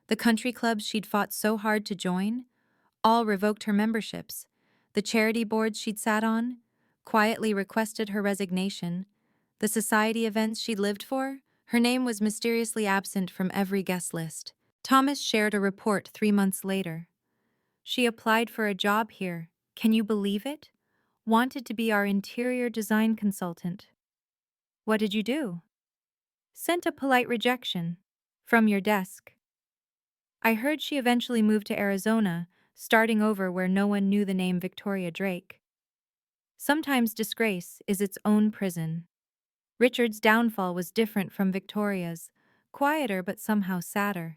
The country clubs she'd fought so hard to join all revoked her memberships. The charity boards she'd sat on quietly requested her resignation. The society events she'd lived for, her name was mysteriously absent from every guest list. Thomas shared a report 3 months later. "She applied for a job here. Can you believe it? Wanted to be our interior design consultant. What did you do? Sent a polite rejection. From your desk. I heard she eventually moved to Arizona, starting over where no one knew the name Victoria Drake. Sometimes disgrace is its own prison." Richard's downfall was different from Victoria's, quieter but somehow sadder.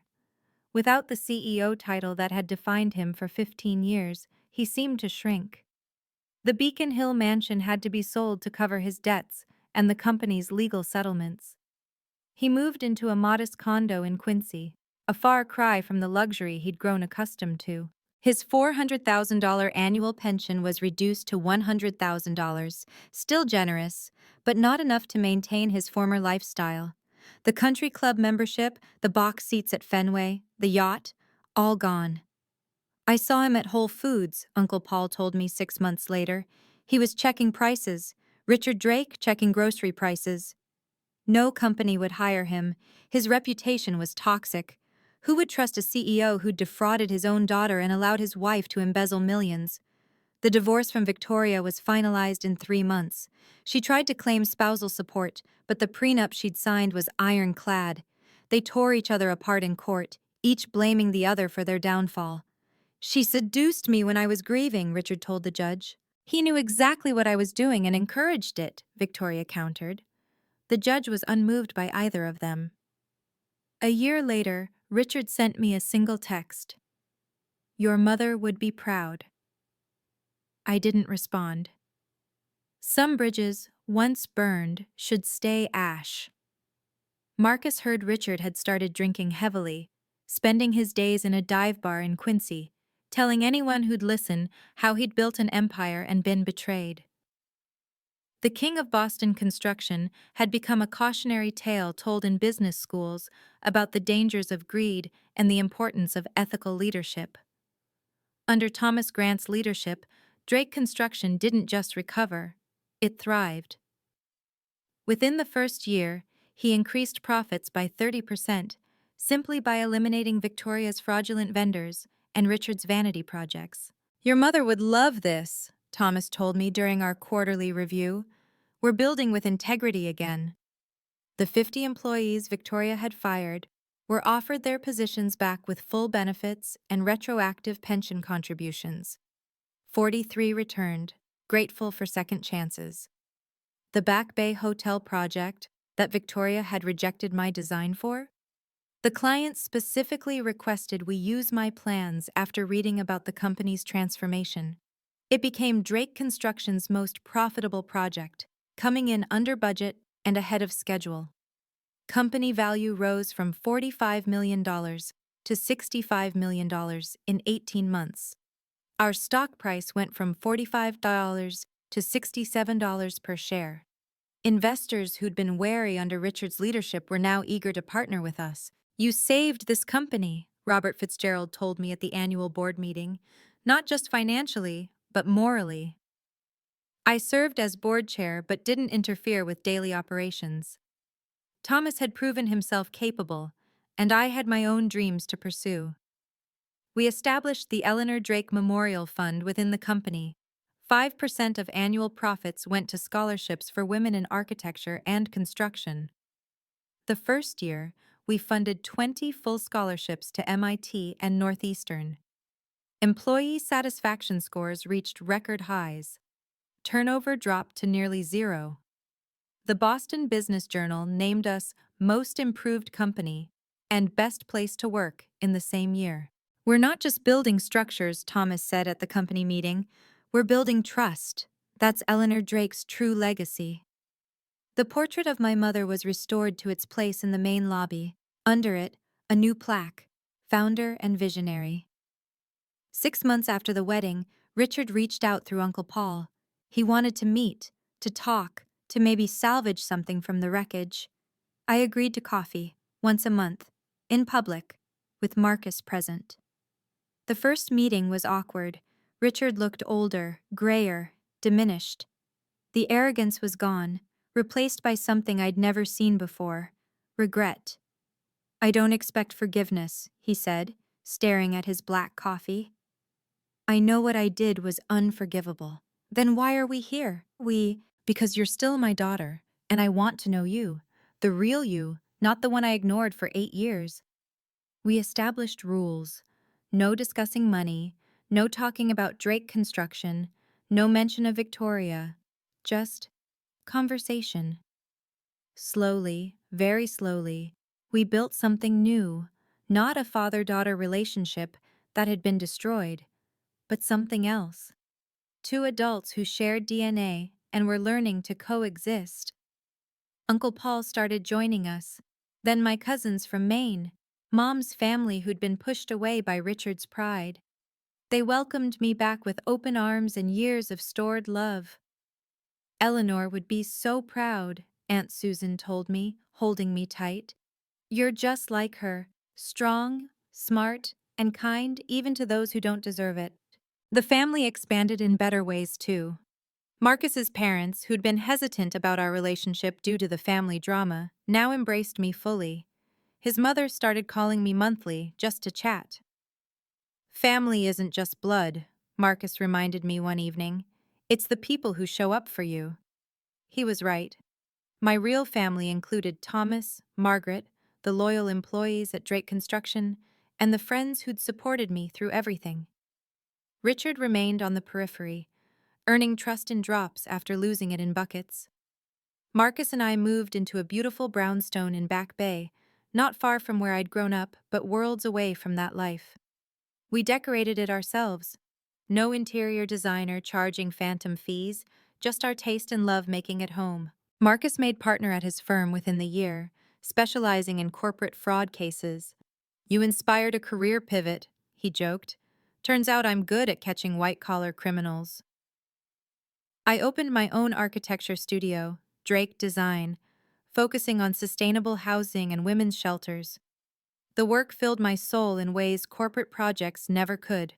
Without the CEO title that had defined him for 15 years, he seemed to shrink. The Beacon Hill mansion had to be sold to cover his debts and the company's legal settlements. He moved into a modest condo in Quincy, a far cry from the luxury he'd grown accustomed to. His $400,000 annual pension was reduced to $100,000, still generous, but not enough to maintain his former lifestyle. The country club membership, the box seats at Fenway, the yacht, all gone. "I saw him at Whole Foods," Uncle Paul told me 6 months later. "He was checking prices. Richard Drake checking grocery prices." No company would hire him. His reputation was toxic. Who would trust a CEO who'd defrauded his own daughter and allowed his wife to embezzle millions? The divorce from Victoria was finalized in 3 months. She tried to claim spousal support, but the prenup she'd signed was ironclad. They tore each other apart in court, each blaming the other for their downfall. "She seduced me when I was grieving," Richard told the judge. "He knew exactly what I was doing and encouraged it," Victoria countered. The judge was unmoved by either of them. A year later, Richard sent me a single text. "Your mother would be proud." I didn't respond. Some bridges, once burned, should stay ash. Marcus heard Richard had started drinking heavily, spending his days in a dive bar in Quincy, telling anyone who'd listen how he'd built an empire and been betrayed. The king of Boston construction had become a cautionary tale told in business schools about the dangers of greed and the importance of ethical leadership. Under Thomas Grant's leadership, Drake Construction didn't just recover, it thrived. Within the first year, he increased profits by 30%, simply by eliminating Victoria's fraudulent vendors and Richard's vanity projects. "Your mother would love this," Thomas told me during our quarterly review. "We're building with integrity again." The 50 employees Victoria had fired were offered their positions back with full benefits and retroactive pension contributions. 43 returned, grateful for second chances. The Back Bay Hotel project that Victoria had rejected my design for? The client specifically requested we use my plans after reading about the company's transformation. It became Drake Construction's most profitable project, coming in under budget and ahead of schedule. Company value rose from $45 million to $65 million in 18 months. Our stock price went from $45 to $67 per share. Investors who'd been wary under Richard's leadership were now eager to partner with us. "You saved this company," Robert Fitzgerald told me at the annual board meeting, "not just financially, but morally." I served as board chair but didn't interfere with daily operations. Thomas had proven himself capable, and I had my own dreams to pursue. We established the Eleanor Drake Memorial Fund within the company. 5% of annual profits went to scholarships for women in architecture and construction. The first year, we funded 20 full scholarships to MIT and Northeastern. Employee satisfaction scores reached record highs. Turnover dropped to nearly zero. The Boston Business Journal named us Most Improved Company and Best Place to Work in the same year. "We're not just building structures," Thomas said at the company meeting. "We're building trust. That's Eleanor Drake's true legacy." The portrait of my mother was restored to its place in the main lobby. Under it, a new plaque, "Founder and Visionary." 6 months after the wedding, Richard reached out through Uncle Paul. He wanted to meet, to talk, to maybe salvage something from the wreckage. I agreed to coffee, once a month, in public, with Marcus present. The first meeting was awkward. Richard looked older, grayer, diminished. The arrogance was gone, replaced by something I'd never seen before: regret. "I don't expect forgiveness," he said, staring at his black coffee. "I know what I did was unforgivable." "Then why are we here?" Because you're still my daughter, and I want to know you. The real you, not the one I ignored for 8 years. We established rules. No discussing money, no talking about Drake Construction, no mention of Victoria. Just conversation. Slowly, very slowly, we built something new, not a father-daughter relationship that had been destroyed, but something else. 2 adults who shared DNA and were learning to coexist. Uncle Paul started joining us, then my cousins from Maine, Mom's family who'd been pushed away by Richard's pride. They welcomed me back with open arms and years of stored love. "Eleanor would be so proud," Aunt Susan told me, holding me tight. "You're just like her, strong, smart, and kind even to those who don't deserve it." The family expanded in better ways, too. Marcus's parents, who'd been hesitant about our relationship due to the family drama, now embraced me fully. His mother started calling me monthly just to chat. "Family isn't just blood," Marcus reminded me one evening. "It's the people who show up for you." He was right. My real family included Thomas, Margaret, the loyal employees at Drake Construction, and the friends who'd supported me through everything. Richard remained on the periphery, earning trust in drops after losing it in buckets. Marcus and I moved into a beautiful brownstone in Back Bay, not far from where I'd grown up, but worlds away from that life. We decorated it ourselves. No interior designer charging phantom fees, just our taste and love making it home. Marcus made partner at his firm within the year, specializing in corporate fraud cases. "You inspired a career pivot," he joked. "Turns out I'm good at catching white-collar criminals." I opened my own architecture studio, Drake Design, focusing on sustainable housing and women's shelters. The work filled my soul in ways corporate projects never could.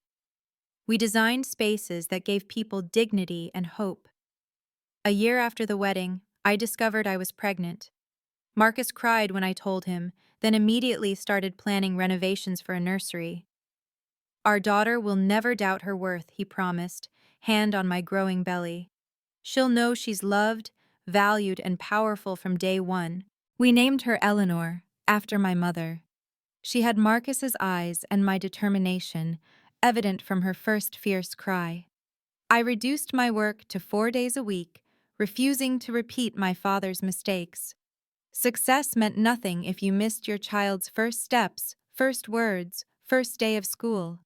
We designed spaces that gave people dignity and hope. A year after the wedding, I discovered I was pregnant. Marcus cried when I told him, then immediately started planning renovations for a nursery. "Our daughter will never doubt her worth," he promised, hand on my growing belly. "She'll know she's loved, valued, and powerful from day one." We named her Eleanor, after my mother. She had Marcus's eyes and my determination, evident from her first fierce cry. I reduced my work to 4 days a week, refusing to repeat my father's mistakes. Success meant nothing if you missed your child's first steps, first words, first day of school.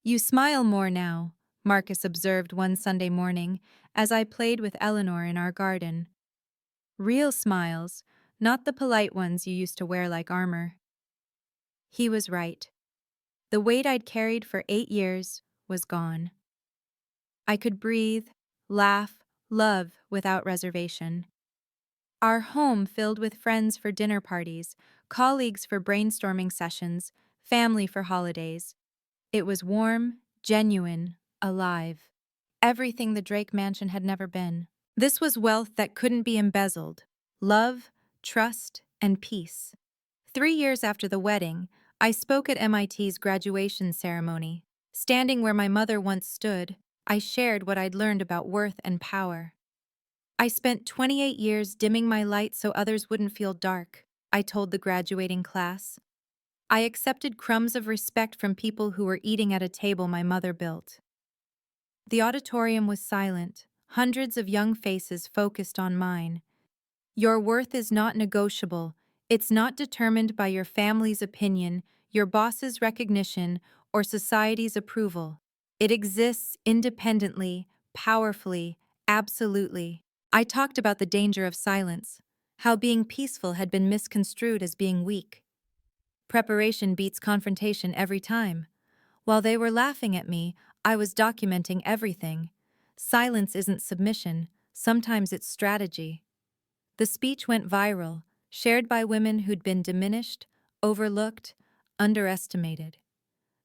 "You smile more now," Marcus observed one Sunday morning as I played with Eleanor in our garden. "Real smiles, not the polite ones you used to wear like armor." He was right. The weight I'd carried for 8 years was gone. I could breathe, laugh, love without reservation. Our home filled with friends for dinner parties, colleagues for brainstorming sessions, family for holidays. It was warm, genuine, alive. Everything the Drake mansion had never been. This was wealth that couldn't be embezzled. Love, trust, and peace. 3 years after the wedding, I spoke at MIT's graduation ceremony. Standing where my mother once stood, I shared what I'd learned about worth and power. "I spent 28 years dimming my light so others wouldn't feel dark," I told the graduating class. I accepted crumbs of respect from people who were eating at a table my mother built. The auditorium was silent, hundreds of young faces focused on mine. "Your worth is not negotiable. It's not determined by your family's opinion, your boss's recognition, or society's approval. It exists independently, powerfully, absolutely." I talked about the danger of silence, how being peaceful had been misconstrued as being weak. Preparation beats confrontation every time. While they were laughing at me, I was documenting everything. Silence isn't submission, sometimes it's strategy. The speech went viral, shared by women who'd been diminished, overlooked, underestimated.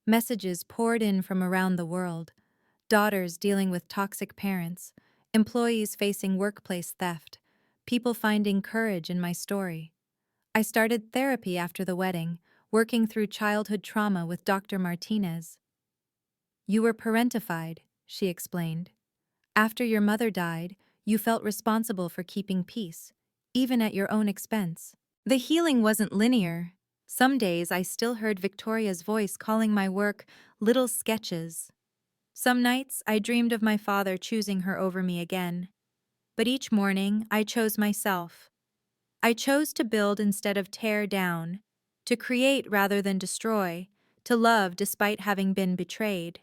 Messages poured in from around the world. Daughters dealing with toxic parents, employees facing workplace theft, people finding courage in my story. I started therapy after the wedding, working through childhood trauma with Dr. Martinez. "You were parentified," she explained. "After your mother died, you felt responsible for keeping peace, even at your own expense." The healing wasn't linear. Some days I still heard Victoria's voice calling my work little sketches. Some nights I dreamed of my father choosing her over me again. But each morning I chose myself. I chose to build instead of tear down, to create rather than destroy, to love despite having been betrayed.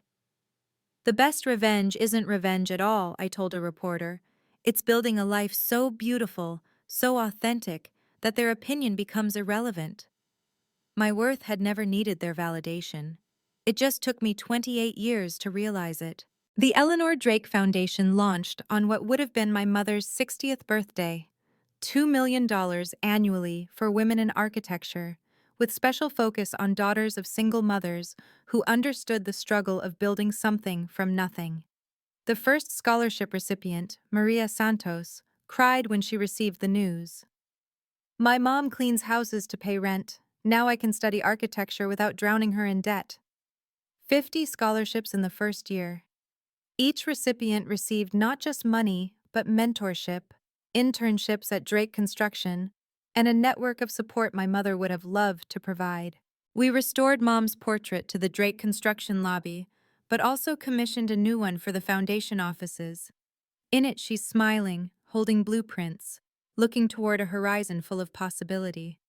"The best revenge isn't revenge at all," I told a reporter. "It's building a life so beautiful, so authentic, that their opinion becomes irrelevant." My worth had never needed their validation. It just took me 28 years to realize it. The Eleanor Drake Foundation launched on what would have been my mother's 60th birthday. $2 million annually for women in architecture, with special focus on daughters of single mothers who understood the struggle of building something from nothing. The first scholarship recipient, Maria Santos, cried when she received the news. "My mom cleans houses to pay rent. Now I can study architecture without drowning her in debt." 50 scholarships in the first year. Each recipient received not just money, but mentorship, internships at Drake Construction, and a network of support my mother would have loved to provide. We restored Mom's portrait to the Drake Construction lobby, but also commissioned a new one for the foundation offices. In it, she's smiling, holding blueprints, looking toward a horizon full of possibility.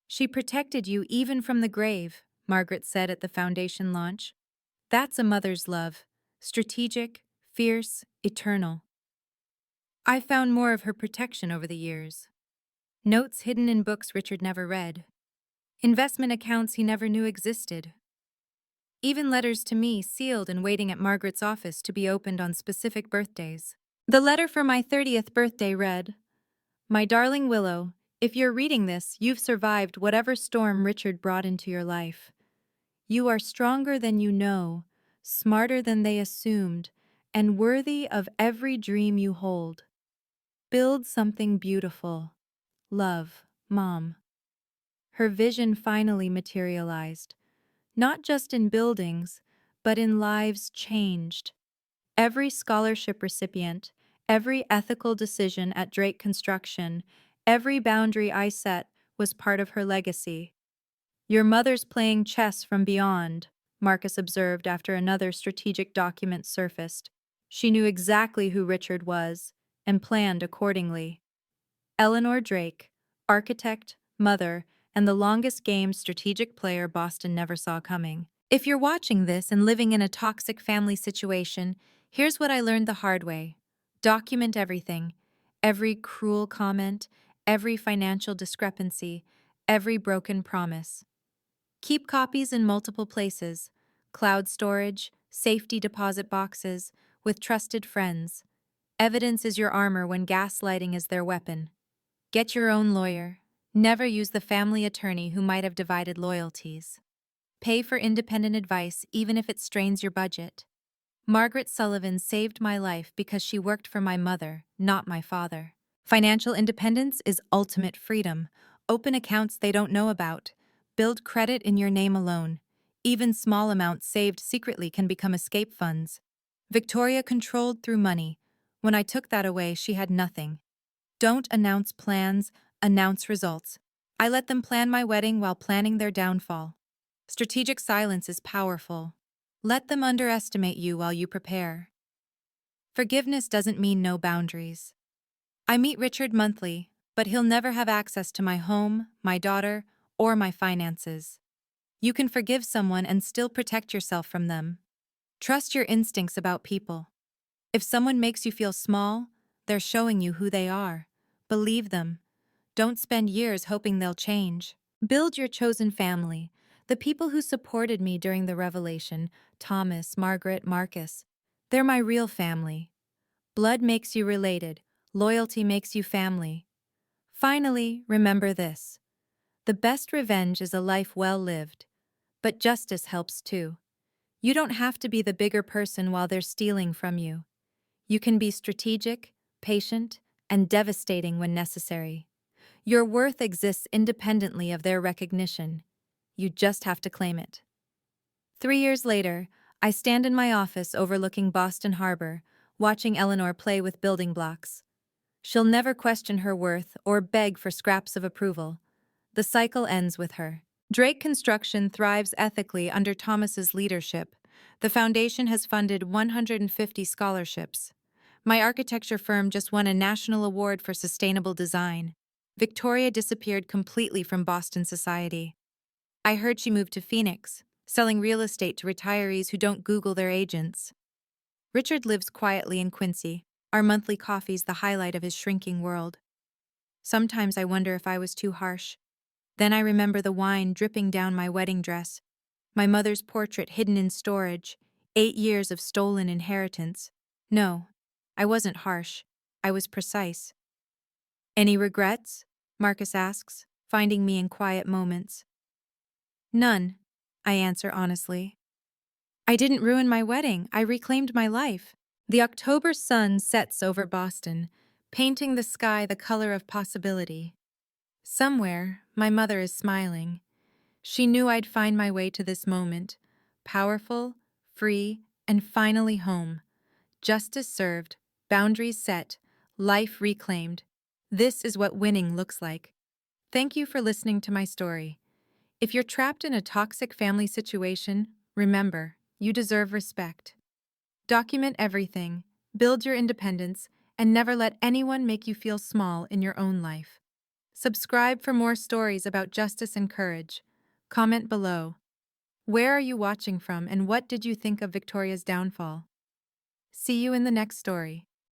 She protected you even from the grave, Margaret said at the foundation launch. That's a mother's love. Strategic, fierce, eternal. I found more of her protection over the years. Notes hidden in books Richard never read. Investment accounts he never knew existed. Even letters to me sealed and waiting at Margaret's office to be opened on specific birthdays. The letter for my 30th birthday read, "My darling Willow, if you're reading this, you've survived whatever storm Richard brought into your life. You are stronger than you know, smarter than they assumed, and worthy of every dream you hold. Build something beautiful. Love, Mom." Her vision finally materialized, not just in buildings, but in lives changed. Every scholarship recipient, every ethical decision at Drake Construction, every boundary I set was part of her legacy. "Your mother's playing chess from beyond," Marcus observed after another strategic document surfaced. She knew exactly who Richard was and planned accordingly. Eleanor Drake, architect, mother, and the longest game strategic player Boston never saw coming. If you're watching this and living in a toxic family situation, here's what I learned the hard way. Document everything. Every cruel comment, every financial discrepancy, every broken promise. Keep copies in multiple places, cloud storage, safety deposit boxes, with trusted friends. Evidence is your armor when gaslighting is their weapon. Get your own lawyer. Never use the family attorney who might have divided loyalties. Pay for independent advice even if it strains your budget. Margaret Sullivan saved my life because she worked for my mother, not my father. Financial independence is ultimate freedom. Open accounts they don't know about. Build credit in your name alone. Even small amounts saved secretly can become escape funds. Victoria controlled through money. When I took that away, she had nothing. Don't announce plans, announce results. I let them plan my wedding while planning their downfall. Strategic silence is powerful. Let them underestimate you while you prepare. Forgiveness doesn't mean no boundaries. I meet Richard monthly, but he'll never have access to my home, my daughter, or my finances. You can forgive someone and still protect yourself from them. Trust your instincts about people. If someone makes you feel small, they're showing you who they are. Believe them. Don't spend years hoping they'll change. Build your chosen family. The people who supported me during the revelation, Thomas, Margaret, Marcus. They're my real family. Blood makes you related. Loyalty makes you family. Finally, remember this. The best revenge is a life well lived. But justice helps too. You don't have to be the bigger person while they're stealing from you. You can be strategic, patient, and devastating when necessary. Your worth exists independently of their recognition. You just have to claim it. 3 years later, I stand in my office overlooking Boston Harbor, watching Eleanor play with building blocks. She'll never question her worth or beg for scraps of approval. The cycle ends with her. Drake Construction thrives ethically under Thomas's leadership. The foundation has funded 150 scholarships. My architecture firm just won a national award for sustainable design. Victoria disappeared completely from Boston society. I heard she moved to Phoenix, selling real estate to retirees who don't Google their agents. Richard lives quietly in Quincy. Our monthly coffee's the highlight of his shrinking world. Sometimes I wonder if I was too harsh. Then I remember the wine dripping down my wedding dress, my mother's portrait hidden in storage, 8 years of stolen inheritance. No, I wasn't harsh. I was precise. "Any regrets?" Marcus asks, finding me in quiet moments. "None," I answer honestly. I didn't ruin my wedding, I reclaimed my life. The October sun sets over Boston, painting the sky the color of possibility. Somewhere, my mother is smiling. She knew I'd find my way to this moment, powerful, free, and finally home. Justice served, boundaries set, life reclaimed. This is what winning looks like. Thank you for listening to my story. If you're trapped in a toxic family situation, remember, you deserve respect. Document everything, build your independence, and never let anyone make you feel small in your own life. Subscribe for more stories about justice and courage. Comment below. Where are you watching from and what did you think of Victoria's downfall? See you in the next story.